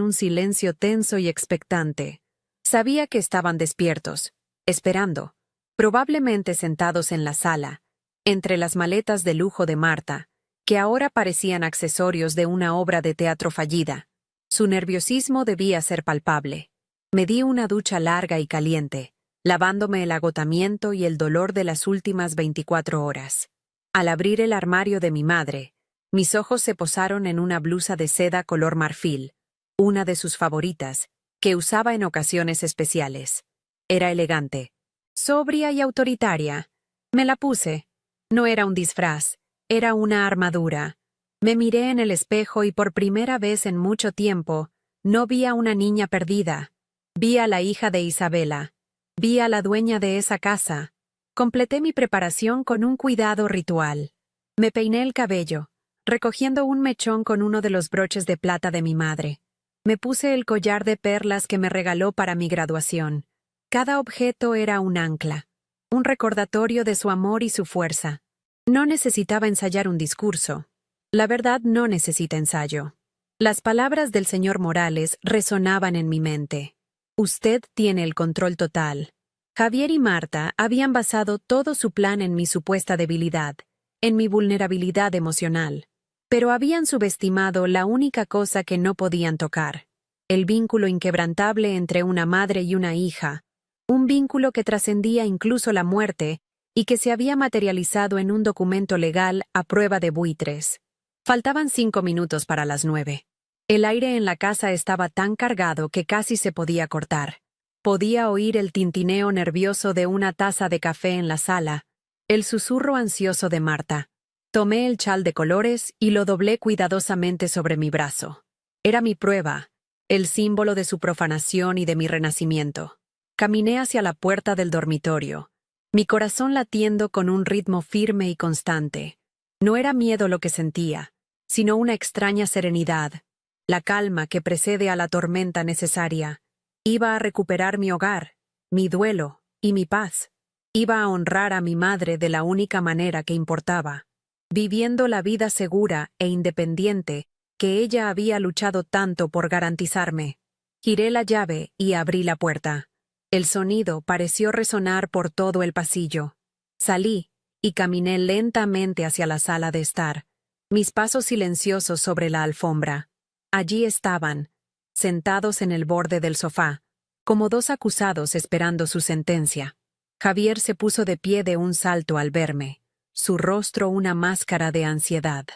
un silencio tenso y expectante. Sabía que estaban despiertos, esperando, probablemente sentados en la sala, entre las maletas de lujo de Marta, que ahora parecían accesorios de una obra de teatro fallida. Su nerviosismo debía ser palpable. Me di una ducha larga y caliente, lavándome el agotamiento y el dolor de las últimas 24 horas. Al abrir el armario de mi madre, mis ojos se posaron en una blusa de seda color marfil, una de sus favoritas, que usaba en ocasiones especiales. Era elegante, sobria y autoritaria. Me la puse. No era un disfraz, era una armadura. Me miré en el espejo y por primera vez en mucho tiempo, no vi a una niña perdida. Vi a la hija de Isabela. Vi a la dueña de esa casa. Completé mi preparación con un cuidado ritual. Me peiné el cabello, recogiendo un mechón con uno de los broches de plata de mi madre. Me puse el collar de perlas que me regaló para mi graduación. Cada objeto era un ancla, un recordatorio de su amor y su fuerza. No necesitaba ensayar un discurso. La verdad no necesita ensayo. Las palabras del señor Morales resonaban en mi mente. Usted tiene el control total. Javier y Marta habían basado todo su plan en mi supuesta debilidad, en mi vulnerabilidad emocional, pero habían subestimado la única cosa que no podían tocar, el vínculo inquebrantable entre una madre y una hija, un vínculo que trascendía incluso la muerte y que se había materializado en un documento legal a prueba de buitres. Faltaban 5 minutos para las 9. El aire en la casa estaba tan cargado que casi se podía cortar. Podía oír el tintineo nervioso de una taza de café en la sala, el susurro ansioso de Marta. Tomé el chal de colores y lo doblé cuidadosamente sobre mi brazo. Era mi prueba, el símbolo de su profanación y de mi renacimiento. Caminé hacia la puerta del dormitorio, mi corazón latiendo con un ritmo firme y constante. No era miedo lo que sentía, sino una extraña serenidad, la calma que precede a la tormenta necesaria. Iba a recuperar mi hogar, mi duelo y mi paz. Iba a honrar a mi madre de la única manera que importaba. viviendo la vida segura e independiente que ella había luchado tanto por garantizarme. Giré la llave y abrí la puerta. El sonido pareció resonar por todo el pasillo. Salí y caminé lentamente hacia la sala de estar, mis pasos silenciosos sobre la alfombra. Allí estaban, sentados en el borde del sofá, como dos acusados esperando su sentencia. Javier se puso de pie de un salto al verme, su rostro una máscara de ansiedad.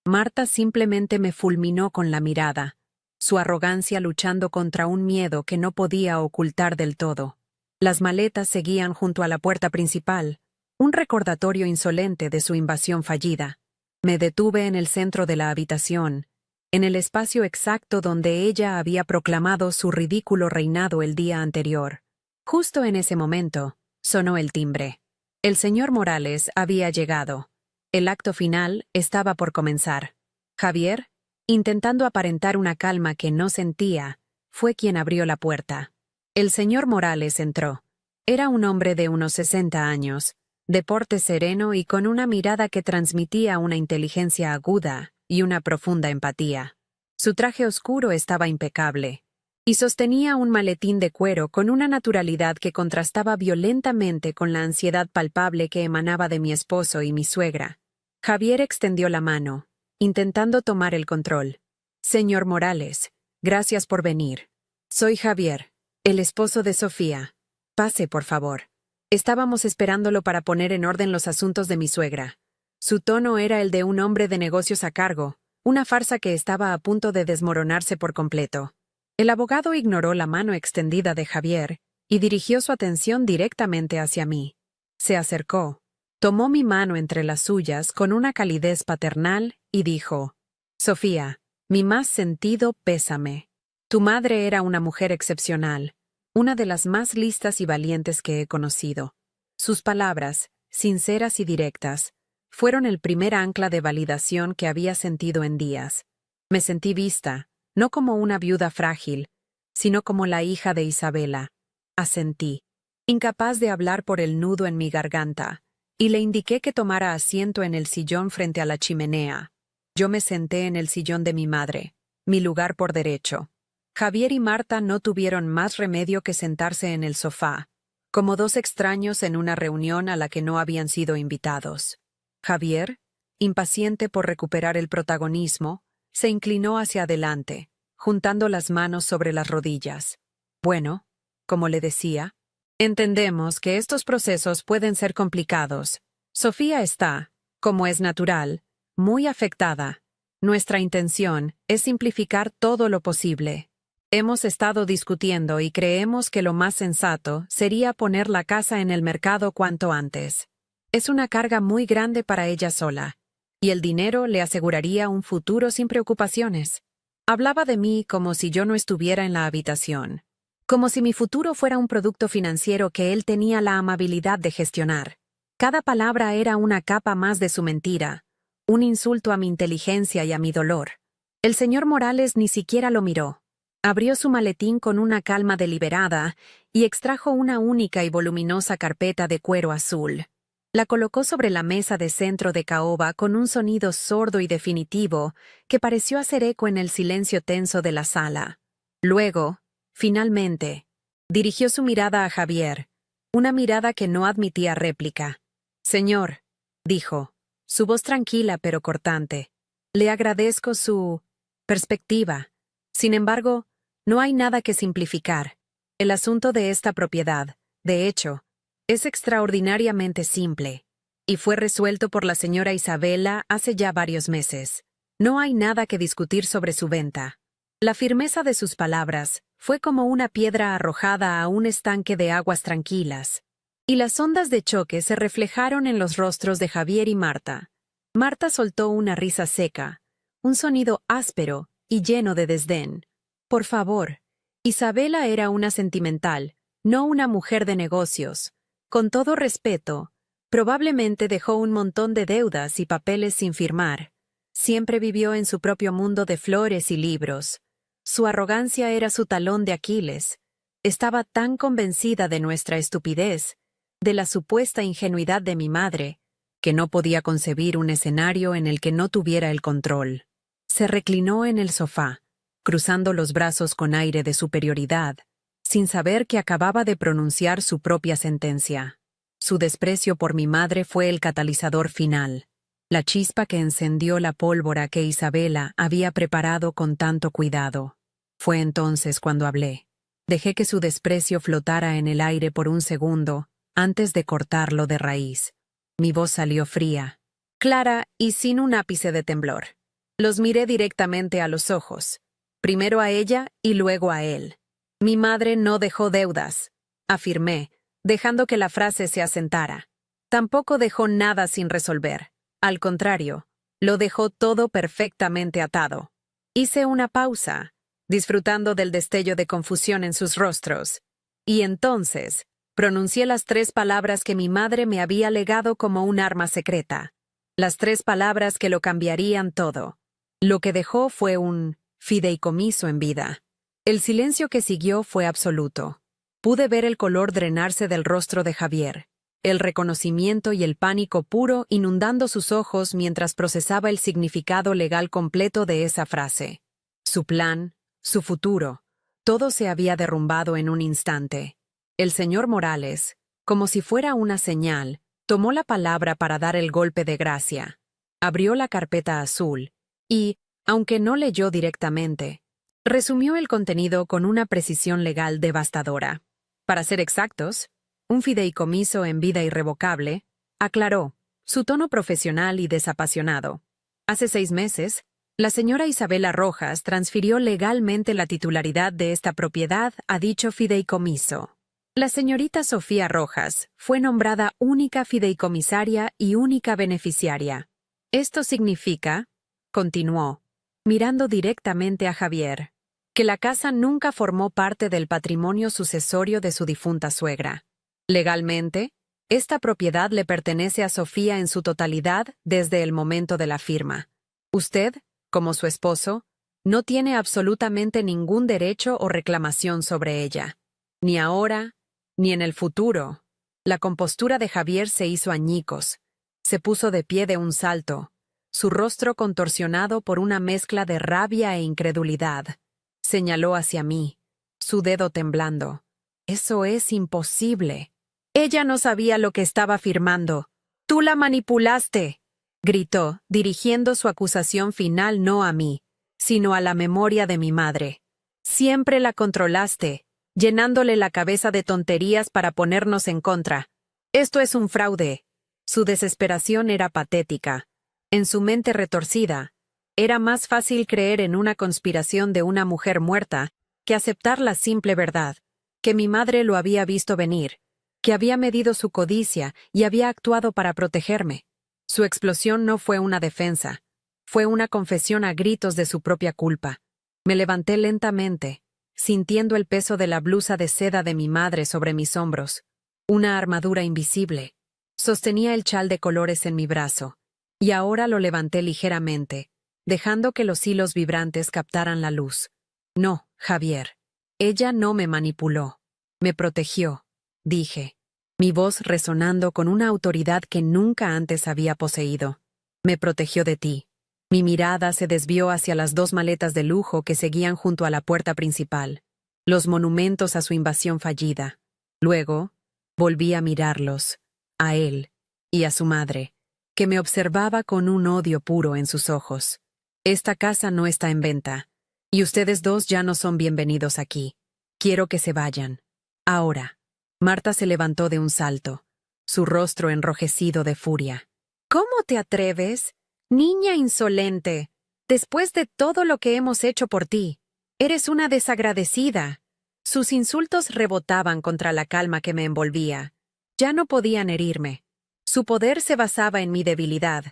Marta simplemente me fulminó con la mirada, su arrogancia luchando contra un miedo que no podía ocultar del todo. Las maletas seguían junto a la puerta principal, un recordatorio insolente de su invasión fallida. Me detuve en el centro de la habitación, en el espacio exacto donde ella había proclamado su ridículo reinado el día anterior. Justo en ese momento, sonó el timbre. El señor Morales había llegado. El acto final estaba por comenzar. Javier, intentando aparentar una calma que no sentía, fue quien abrió la puerta. El señor Morales entró. Era un hombre de unos 60 años, de porte sereno y con una mirada que transmitía una inteligencia aguda y una profunda empatía. Su traje oscuro estaba impecable, y sostenía un maletín de cuero con una naturalidad que contrastaba violentamente con la ansiedad palpable que emanaba de mi esposo y mi suegra. Javier extendió la mano, intentando tomar el control. «Señor Morales, gracias por venir. Soy Javier, el esposo de Sofía. Pase, por favor». Estábamos esperándolo para poner en orden los asuntos de mi suegra. Su tono era el de un hombre de negocios a cargo, una farsa que estaba a punto de desmoronarse por completo. El abogado ignoró la mano extendida de Javier y dirigió su atención directamente hacia mí. Se acercó, tomó mi mano entre las suyas con una calidez paternal y dijo: «Sofía, mi más sentido pésame. Tu madre era una mujer excepcional, una de las más listas y valientes que he conocido». Sus palabras, sinceras y directas, fueron el primer ancla de validación que había sentido en días. Me sentí vista, no como una viuda frágil, sino como la hija de Isabela. Asentí, incapaz de hablar por el nudo en mi garganta, y le indiqué que tomara asiento en el sillón frente a la chimenea. Yo me senté en el sillón de mi madre, mi lugar por derecho. Javier y Marta no tuvieron más remedio que sentarse en el sofá, como dos extraños en una reunión a la que no habían sido invitados. Javier, impaciente por recuperar el protagonismo, se inclinó hacia adelante, juntando las manos sobre las rodillas. «Bueno, como le decía, entendemos que estos procesos pueden ser complicados. Sofía está, como es natural, muy afectada. Nuestra intención es simplificar todo lo posible. Hemos estado discutiendo y creemos que lo más sensato sería poner la casa en el mercado cuanto antes. Es una carga muy grande para ella sola, y el dinero le aseguraría un futuro sin preocupaciones». Hablaba de mí como si yo no estuviera en la habitación, como si mi futuro fuera un producto financiero que él tenía la amabilidad de gestionar. Cada palabra era una capa más de su mentira, un insulto a mi inteligencia y a mi dolor. El señor Morales ni siquiera lo miró. Abrió su maletín con una calma deliberada y extrajo una única y voluminosa carpeta de cuero azul. La colocó sobre la mesa de centro de caoba con un sonido sordo y definitivo que pareció hacer eco en el silencio tenso de la sala. Luego, finalmente, dirigió su mirada a Javier, una mirada que no admitía réplica. «Señor», dijo, su voz tranquila pero cortante, «le agradezco su perspectiva. Sin embargo, no hay nada que simplificar. El asunto de esta propiedad, de hecho, es extraordinariamente simple, y fue resuelto por la señora Isabela hace ya varios meses. No hay nada que discutir sobre su venta». La firmeza de sus palabras fue como una piedra arrojada a un estanque de aguas tranquilas, y las ondas de choque se reflejaron en los rostros de Javier y Marta. Marta soltó una risa seca, un sonido áspero y lleno de desdén. Por favor, Isabela era una sentimental, no una mujer de negocios. Con todo respeto, probablemente dejó un montón de deudas y papeles sin firmar. Siempre vivió en su propio mundo de flores y libros. Su arrogancia era su talón de Aquiles. Estaba tan convencida de nuestra estupidez, de la supuesta ingenuidad de mi madre, que no podía concebir un escenario en el que no tuviera el control. Se reclinó en el sofá, cruzando los brazos con aire de superioridad, sin saber que acababa de pronunciar su propia sentencia. Su desprecio por mi madre fue el catalizador final, la chispa que encendió la pólvora que Isabela había preparado con tanto cuidado. Fue entonces cuando hablé. Dejé que su desprecio flotara en el aire por un segundo, antes de cortarlo de raíz. Mi voz salió fría, clara y sin un ápice de temblor. Los miré directamente a los ojos, primero a ella y luego a él. Mi madre no dejó deudas, afirmé, dejando que la frase se asentara. Tampoco dejó nada sin resolver. Al contrario, lo dejó todo perfectamente atado. Hice una pausa, disfrutando del destello de confusión en sus rostros. Y entonces, pronuncié las 3 palabras que mi madre me había legado como un arma secreta. Las 3 palabras que lo cambiarían todo. Lo que dejó fue un fideicomiso en vida. El silencio que siguió fue absoluto. Pude ver el color drenarse del rostro de Javier, el reconocimiento y el pánico puro inundando sus ojos mientras procesaba el significado legal completo de esa frase. Su plan, su futuro, todo se había derrumbado en un instante. El señor Morales, como si fuera una señal, tomó la palabra para dar el golpe de gracia. Abrió la carpeta azul y, aunque no leyó directamente, resumió el contenido con una precisión legal devastadora. Para ser exactos, un fideicomiso en vida irrevocable, aclaró, su tono profesional y desapasionado. Hace 6 meses, la señora Isabela Rojas transfirió legalmente la titularidad de esta propiedad a dicho fideicomiso. La señorita Sofía Rojas fue nombrada única fideicomisaria y única beneficiaria. Esto significa, continuó, mirando directamente a Javier, que la casa nunca formó parte del patrimonio sucesorio de su difunta suegra. Legalmente, esta propiedad le pertenece a Sofía en su totalidad desde el momento de la firma. Usted, como su esposo, no tiene absolutamente ningún derecho o reclamación sobre ella. Ni ahora, ni en el futuro. La compostura de Javier se hizo añicos. Se puso de pie de un salto, su rostro contorsionado por una mezcla de rabia e incredulidad. Señaló hacia mí, su dedo temblando. «Eso es imposible». Ella no sabía lo que estaba firmando. «Tú la manipulaste», gritó, dirigiendo su acusación final no a mí, sino a la memoria de mi madre. «Siempre la controlaste, llenándole la cabeza de tonterías para ponernos en contra. Esto es un fraude». Su desesperación era patética. En su mente retorcida, era más fácil creer en una conspiración de una mujer muerta que aceptar la simple verdad, que mi madre lo había visto venir, que había medido su codicia y había actuado para protegerme. Su explosión no fue una defensa, fue una confesión a gritos de su propia culpa. Me levanté lentamente, sintiendo el peso de la blusa de seda de mi madre sobre mis hombros. Una armadura invisible. Sostenía el chal de colores en mi brazo, y ahora lo levanté ligeramente, dejando que los hilos vibrantes captaran la luz. No, Javier. Ella no me manipuló. Me protegió, dije, mi voz resonando con una autoridad que nunca antes había poseído. Me protegió de ti. Mi mirada se desvió hacia las 2 maletas de lujo que seguían junto a la puerta principal, los monumentos a su invasión fallida. Luego, volví a mirarlos, a él y a su madre, que me observaba con un odio puro en sus ojos. Esta casa no está en venta, y ustedes 2 ya no son bienvenidos aquí. Quiero que se vayan. Ahora. Marta se levantó de un salto, su rostro enrojecido de furia. ¿Cómo te atreves? Niña insolente. Después de todo lo que hemos hecho por ti, eres una desagradecida. Sus insultos rebotaban contra la calma que me envolvía. Ya no podían herirme. Su poder se basaba en mi debilidad,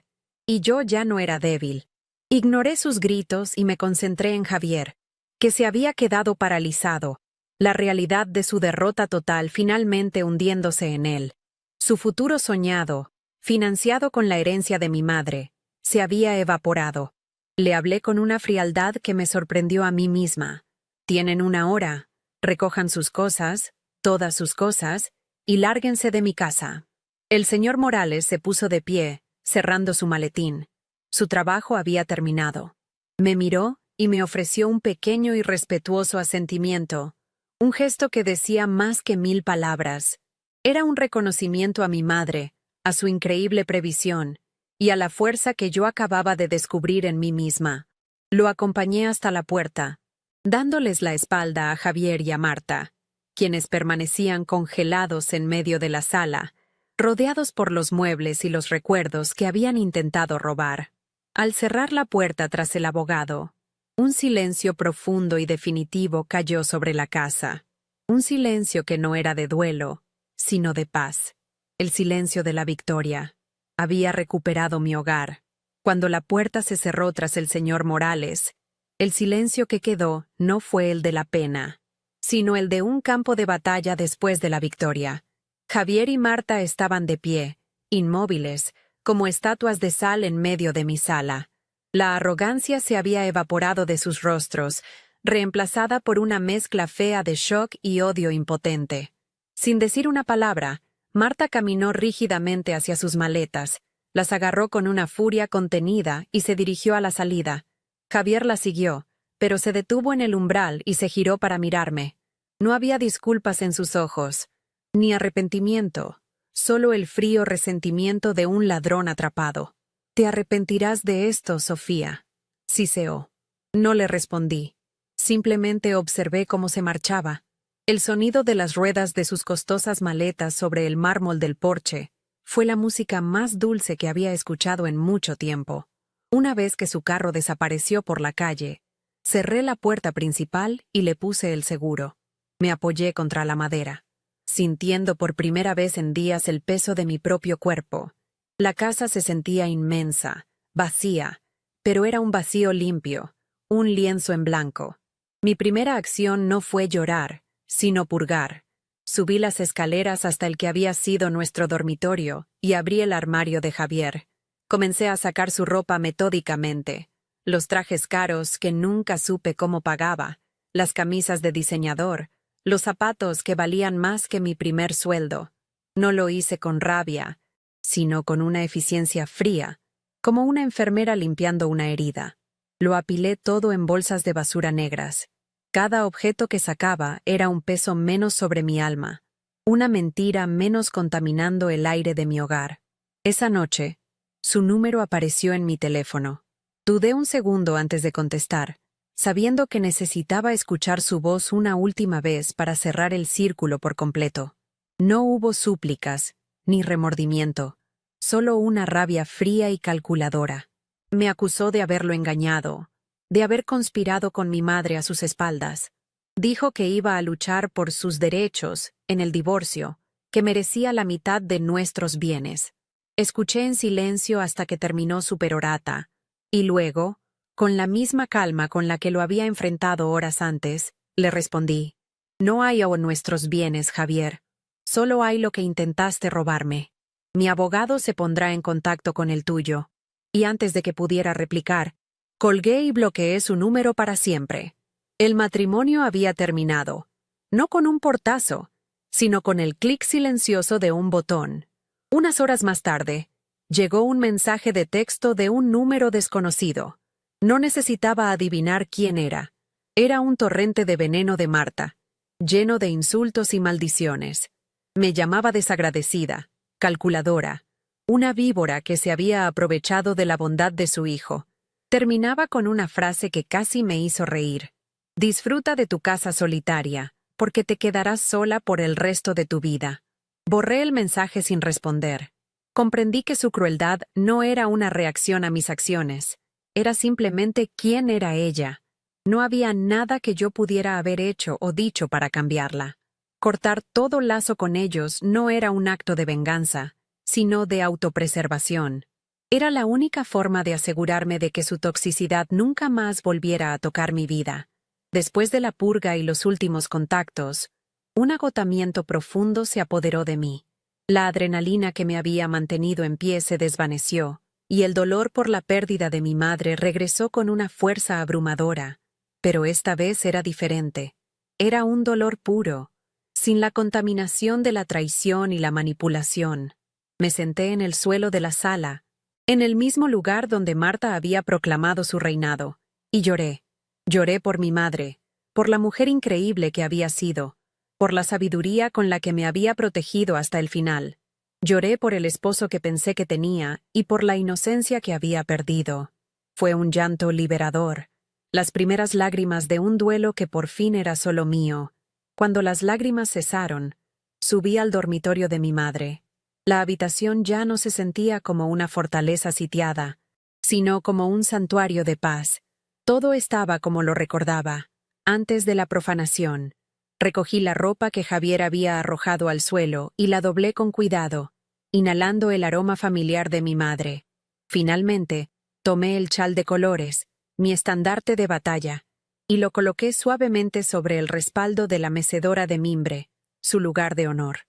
y yo ya no era débil. Ignoré sus gritos y me concentré en Javier, que se había quedado paralizado, la realidad de su derrota total finalmente hundiéndose en él. Su futuro soñado, financiado con la herencia de mi madre, se había evaporado. Le hablé con una frialdad que me sorprendió a mí misma. «Tienen 1 hora, recojan sus cosas, todas sus cosas, y lárguense de mi casa». El señor Morales se puso de pie, cerrando su maletín. Su trabajo había terminado. Me miró y me ofreció un pequeño y respetuoso asentimiento, un gesto que decía más que 1000 palabras. Era un reconocimiento a mi madre, a su increíble previsión y a la fuerza que yo acababa de descubrir en mí misma. Lo acompañé hasta la puerta, dándoles la espalda a Javier y a Marta, quienes permanecían congelados en medio de la sala, rodeados por los muebles y los recuerdos que habían intentado robar. Al cerrar la puerta tras el abogado, un silencio profundo y definitivo cayó sobre la casa. Un silencio que no era de duelo, sino de paz. El silencio de la victoria. Había recuperado mi hogar. Cuando la puerta se cerró tras el señor Morales, el silencio que quedó no fue el de la pena, sino el de un campo de batalla después de la victoria. Javier y Marta estaban de pie, inmóviles, como estatuas de sal en medio de mi sala. La arrogancia se había evaporado de sus rostros, reemplazada por una mezcla fea de shock y odio impotente. Sin decir una palabra, Marta caminó rígidamente hacia sus maletas, las agarró con una furia contenida y se dirigió a la salida. Javier la siguió, pero se detuvo en el umbral y se giró para mirarme. No había disculpas en sus ojos, ni arrepentimiento, solo el frío resentimiento de un ladrón atrapado. «Te arrepentirás de esto, Sofía», siseó. No le respondí. Simplemente observé cómo se marchaba. El sonido de las ruedas de sus costosas maletas sobre el mármol del porche fue la música más dulce que había escuchado en mucho tiempo. Una vez que su carro desapareció por la calle, cerré la puerta principal y le puse el seguro. Me apoyé contra la madera, sintiendo por primera vez en días el peso de mi propio cuerpo. La casa se sentía inmensa, vacía, pero era un vacío limpio, un lienzo en blanco. Mi primera acción no fue llorar, sino purgar. Subí las escaleras hasta el que había sido nuestro dormitorio y abrí el armario de Javier. Comencé a sacar su ropa metódicamente, los trajes caros que nunca supe cómo pagaba, las camisas de diseñador, los zapatos que valían más que mi primer sueldo. No lo hice con rabia, sino con una eficiencia fría, como una enfermera limpiando una herida. Lo apilé todo en bolsas de basura negras. Cada objeto que sacaba era un peso menos sobre mi alma, una mentira menos contaminando el aire de mi hogar. Esa noche, su número apareció en mi teléfono. Dudé un segundo antes de contestar, sabiendo que necesitaba escuchar su voz una última vez para cerrar el círculo por completo. No hubo súplicas, ni remordimiento, solo una rabia fría y calculadora. Me acusó de haberlo engañado, de haber conspirado con mi madre a sus espaldas. Dijo que iba a luchar por sus derechos en el divorcio, que merecía la mitad de nuestros bienes. Escuché en silencio hasta que terminó su perorata, y luego, con la misma calma con la que lo había enfrentado horas antes, le respondí: «No hay o nuestros bienes, Javier. Solo hay lo que intentaste robarme. Mi abogado se pondrá en contacto con el tuyo». Y antes de que pudiera replicar, colgué y bloqueé su número para siempre. El matrimonio había terminado, no con un portazo, sino con el clic silencioso de un botón. Unas horas más tarde, llegó un mensaje de texto de un número desconocido. No necesitaba adivinar quién era. Era un torrente de veneno de Marta, lleno de insultos y maldiciones. Me llamaba desagradecida, calculadora, una víbora que se había aprovechado de la bondad de su hijo. Terminaba con una frase que casi me hizo reír. «Disfruta de tu casa solitaria, porque te quedarás sola por el resto de tu vida». Borré el mensaje sin responder. Comprendí que su crueldad no era una reacción a mis acciones, era simplemente quién era ella. No había nada que yo pudiera haber hecho o dicho para cambiarla. Cortar todo lazo con ellos no era un acto de venganza, sino de autopreservación. Era la única forma de asegurarme de que su toxicidad nunca más volviera a tocar mi vida. Después de la purga y los últimos contactos, un agotamiento profundo se apoderó de mí. La adrenalina que me había mantenido en pie se desvaneció, y el dolor por la pérdida de mi madre regresó con una fuerza abrumadora. Pero esta vez era diferente. Era un dolor puro, sin la contaminación de la traición y la manipulación. Me senté en el suelo de la sala, en el mismo lugar donde Marta había proclamado su reinado, y lloré. Lloré por mi madre, por la mujer increíble que había sido, por la sabiduría con la que me había protegido hasta el final. Lloré por el esposo que pensé que tenía y por la inocencia que había perdido. Fue un llanto liberador, las primeras lágrimas de un duelo que por fin era solo mío. Cuando las lágrimas cesaron, subí al dormitorio de mi madre. La habitación ya no se sentía como una fortaleza sitiada, sino como un santuario de paz. Todo estaba como lo recordaba, antes de la profanación. Recogí la ropa que Javier había arrojado al suelo y la doblé con cuidado, inhalando el aroma familiar de mi madre. Finalmente, tomé el chal de colores, mi estandarte de batalla, y lo coloqué suavemente sobre el respaldo de la mecedora de mimbre, su lugar de honor.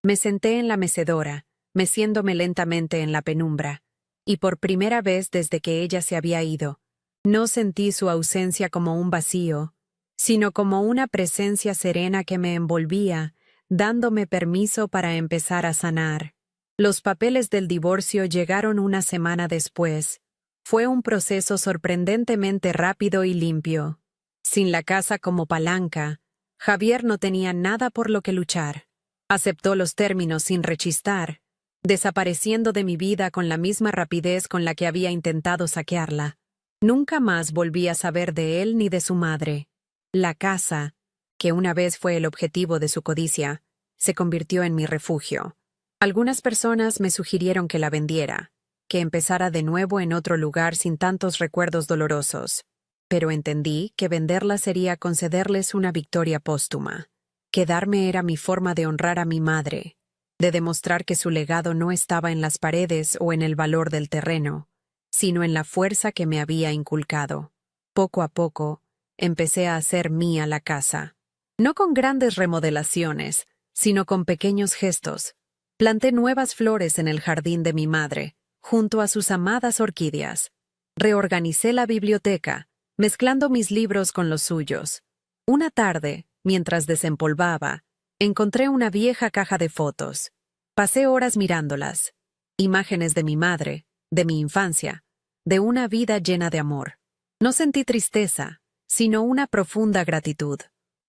Me senté en la mecedora, meciéndome lentamente en la penumbra, y por primera vez desde que ella se había ido, no sentí su ausencia como un vacío, sino como una presencia serena que me envolvía, dándome permiso para empezar a sanar. Los papeles del divorcio llegaron una semana después. Fue un proceso sorprendentemente rápido y limpio. Sin la casa como palanca, Javier no tenía nada por lo que luchar. Aceptó los términos sin rechistar, desapareciendo de mi vida con la misma rapidez con la que había intentado saquearla. Nunca más volví a saber de él ni de su madre. La casa, que una vez fue el objetivo de su codicia, se convirtió en mi refugio. Algunas personas me sugirieron que la vendiera, que empezara de nuevo en otro lugar sin tantos recuerdos dolorosos, pero entendí que venderla sería concederles una victoria póstuma. Quedarme era mi forma de honrar a mi madre, de demostrar que su legado no estaba en las paredes o en el valor del terreno, sino en la fuerza que me había inculcado. Poco a poco, empecé a hacer mía la casa. No con grandes remodelaciones, sino con pequeños gestos. Planté nuevas flores en el jardín de mi madre, junto a sus amadas orquídeas. Reorganicé la biblioteca, mezclando mis libros con los suyos. Una tarde, mientras desempolvaba, encontré una vieja caja de fotos. Pasé horas mirándolas. Imágenes de mi madre, de mi infancia, de una vida llena de amor. No sentí tristeza, sino una profunda gratitud.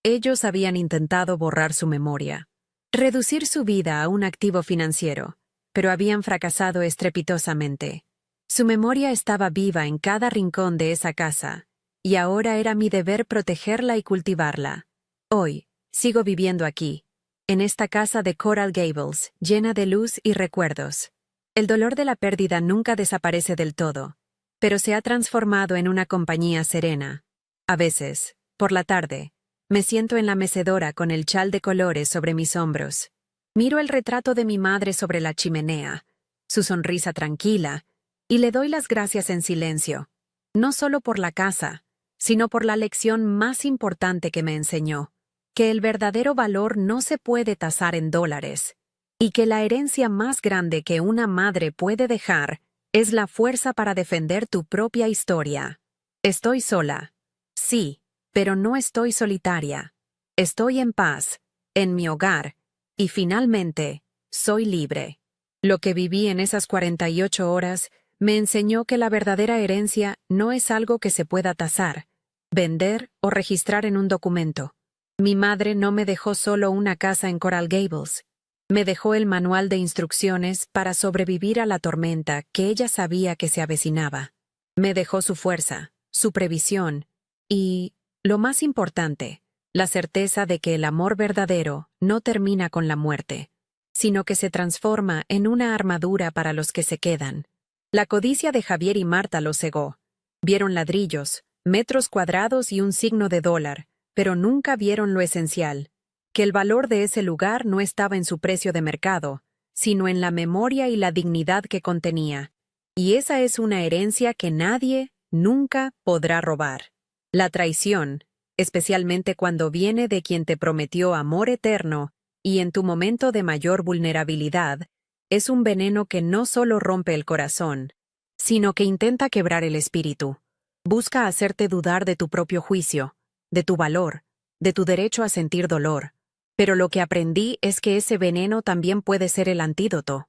Ellos habían intentado borrar su memoria, reducir su vida a un activo financiero, pero habían fracasado estrepitosamente. Su memoria estaba viva en cada rincón de esa casa, y ahora era mi deber protegerla y cultivarla. Hoy, sigo viviendo aquí, en esta casa de Coral Gables, llena de luz y recuerdos. El dolor de la pérdida nunca desaparece del todo, pero se ha transformado en una compañía serena. A veces, por la tarde, me siento en la mecedora con el chal de colores sobre mis hombros. Miro el retrato de mi madre sobre la chimenea, su sonrisa tranquila, y le doy las gracias en silencio, no solo por la casa, sino por la lección más importante que me enseñó, que el verdadero valor no se puede tasar en dólares, y que la herencia más grande que una madre puede dejar es la fuerza para defender tu propia historia. Estoy sola. Sí, pero no estoy solitaria. Estoy en paz, en mi hogar, y finalmente, soy libre. Lo que viví en esas 48 horas me enseñó que la verdadera herencia no es algo que se pueda tasar, vender o registrar en un documento. Mi madre no me dejó solo una casa en Coral Gables. Me dejó el manual de instrucciones para sobrevivir a la tormenta que ella sabía que se avecinaba. Me dejó su fuerza, su previsión y, lo más importante, la certeza de que el amor verdadero no termina con la muerte, sino que se transforma en una armadura para los que se quedan. La codicia de Javier y Marta los cegó. Vieron ladrillos, metros cuadrados y un signo de dólar, pero nunca vieron lo esencial, que el valor de ese lugar no estaba en su precio de mercado, sino en la memoria y la dignidad que contenía. Y esa es una herencia que nadie, nunca podrá robar. La traición, especialmente cuando viene de quien te prometió amor eterno y en tu momento de mayor vulnerabilidad, es un veneno que no solo rompe el corazón, sino que intenta quebrar el espíritu. Busca hacerte dudar de tu propio juicio, de tu valor, de tu derecho a sentir dolor. Pero lo que aprendí es que ese veneno también puede ser el antídoto.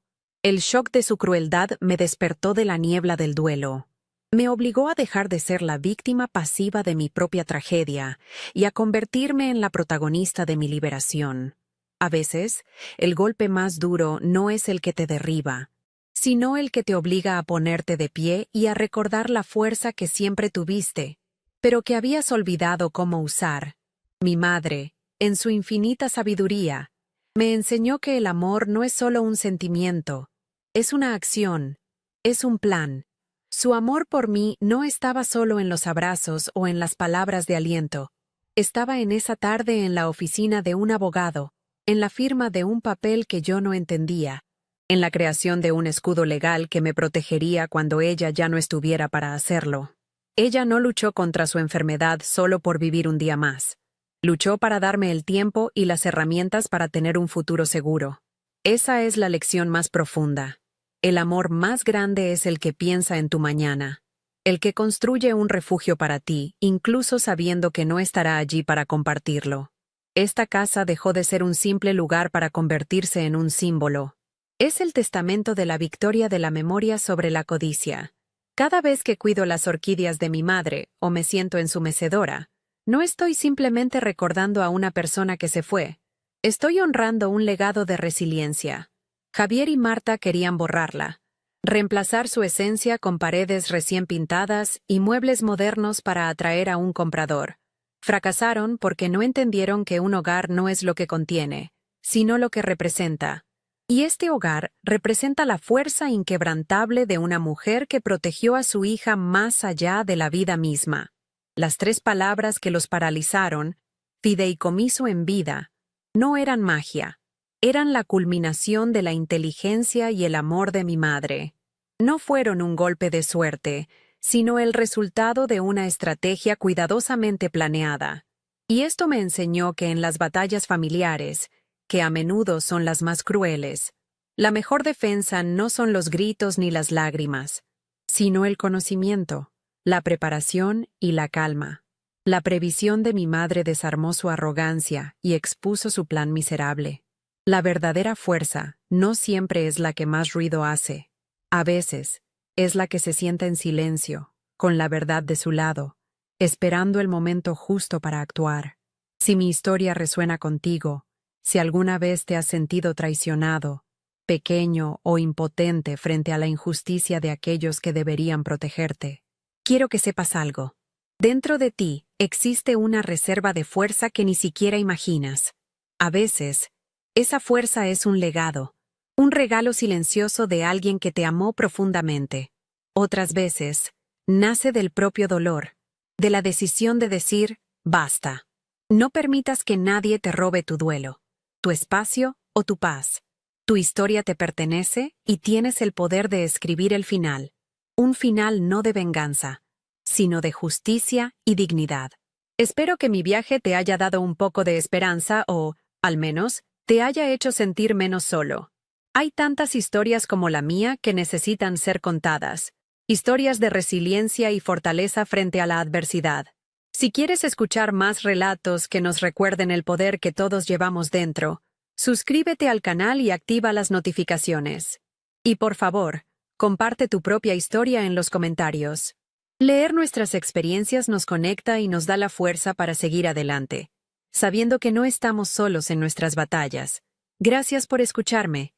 El shock de su crueldad me despertó de la niebla del duelo. Me obligó a dejar de ser la víctima pasiva de mi propia tragedia y a convertirme en la protagonista de mi liberación. A veces, el golpe más duro no es el que te derriba, sino el que te obliga a ponerte de pie y a recordar la fuerza que siempre tuviste, pero que habías olvidado cómo usar. Mi madre, en su infinita sabiduría, me enseñó que el amor no es solo un sentimiento, es una acción, es un plan. Su amor por mí no estaba solo en los abrazos o en las palabras de aliento. Estaba en esa tarde en la oficina de un abogado, en la firma de un papel que yo no entendía, en la creación de un escudo legal que me protegería cuando ella ya no estuviera para hacerlo. Ella no luchó contra su enfermedad solo por vivir un día más. Luchó para darme el tiempo y las herramientas para tener un futuro seguro. Esa es la lección más profunda. El amor más grande es el que piensa en tu mañana, el que construye un refugio para ti, incluso sabiendo que no estará allí para compartirlo. Esta casa dejó de ser un simple lugar para convertirse en un símbolo. Es el testamento de la victoria de la memoria sobre la codicia. Cada vez que cuido las orquídeas de mi madre o me siento en su mecedora, no estoy simplemente recordando a una persona que se fue. Estoy honrando un legado de resiliencia. Javier y Marta querían borrarla, reemplazar su esencia con paredes recién pintadas y muebles modernos para atraer a un comprador. Fracasaron porque no entendieron que un hogar no es lo que contiene, sino lo que representa. Y este hogar representa la fuerza inquebrantable de una mujer que protegió a su hija más allá de la vida misma. Las 3 palabras que los paralizaron, fideicomiso en vida, no eran magia. Eran la culminación de la inteligencia y el amor de mi madre. No fueron un golpe de suerte, sino el resultado de una estrategia cuidadosamente planeada. Y esto me enseñó que en las batallas familiares, que a menudo son las más crueles, la mejor defensa no son los gritos ni las lágrimas, sino el conocimiento, la preparación y la calma. La previsión de mi madre desarmó su arrogancia y expuso su plan miserable. La verdadera fuerza no siempre es la que más ruido hace. A veces, es la que se sienta en silencio, con la verdad de su lado, esperando el momento justo para actuar. Si mi historia resuena contigo, si alguna vez te has sentido traicionado, pequeño o impotente frente a la injusticia de aquellos que deberían protegerte, quiero que sepas algo. Dentro de ti existe una reserva de fuerza que ni siquiera imaginas. A veces, esa fuerza es un legado, un regalo silencioso de alguien que te amó profundamente. Otras veces, nace del propio dolor, de la decisión de decir, basta. No permitas que nadie te robe tu duelo, tu espacio o tu paz. Tu historia te pertenece y tienes el poder de escribir el final. Un final no de venganza, sino de justicia y dignidad. Espero que mi viaje te haya dado un poco de esperanza o, al menos, te haya hecho sentir menos solo. Hay tantas historias como la mía que necesitan ser contadas. Historias de resiliencia y fortaleza frente a la adversidad. Si quieres escuchar más relatos que nos recuerden el poder que todos llevamos dentro, suscríbete al canal y activa las notificaciones. Y por favor, comparte tu propia historia en los comentarios. Leer nuestras experiencias nos conecta y nos da la fuerza para seguir adelante, sabiendo que no estamos solos en nuestras batallas. Gracias por escucharme.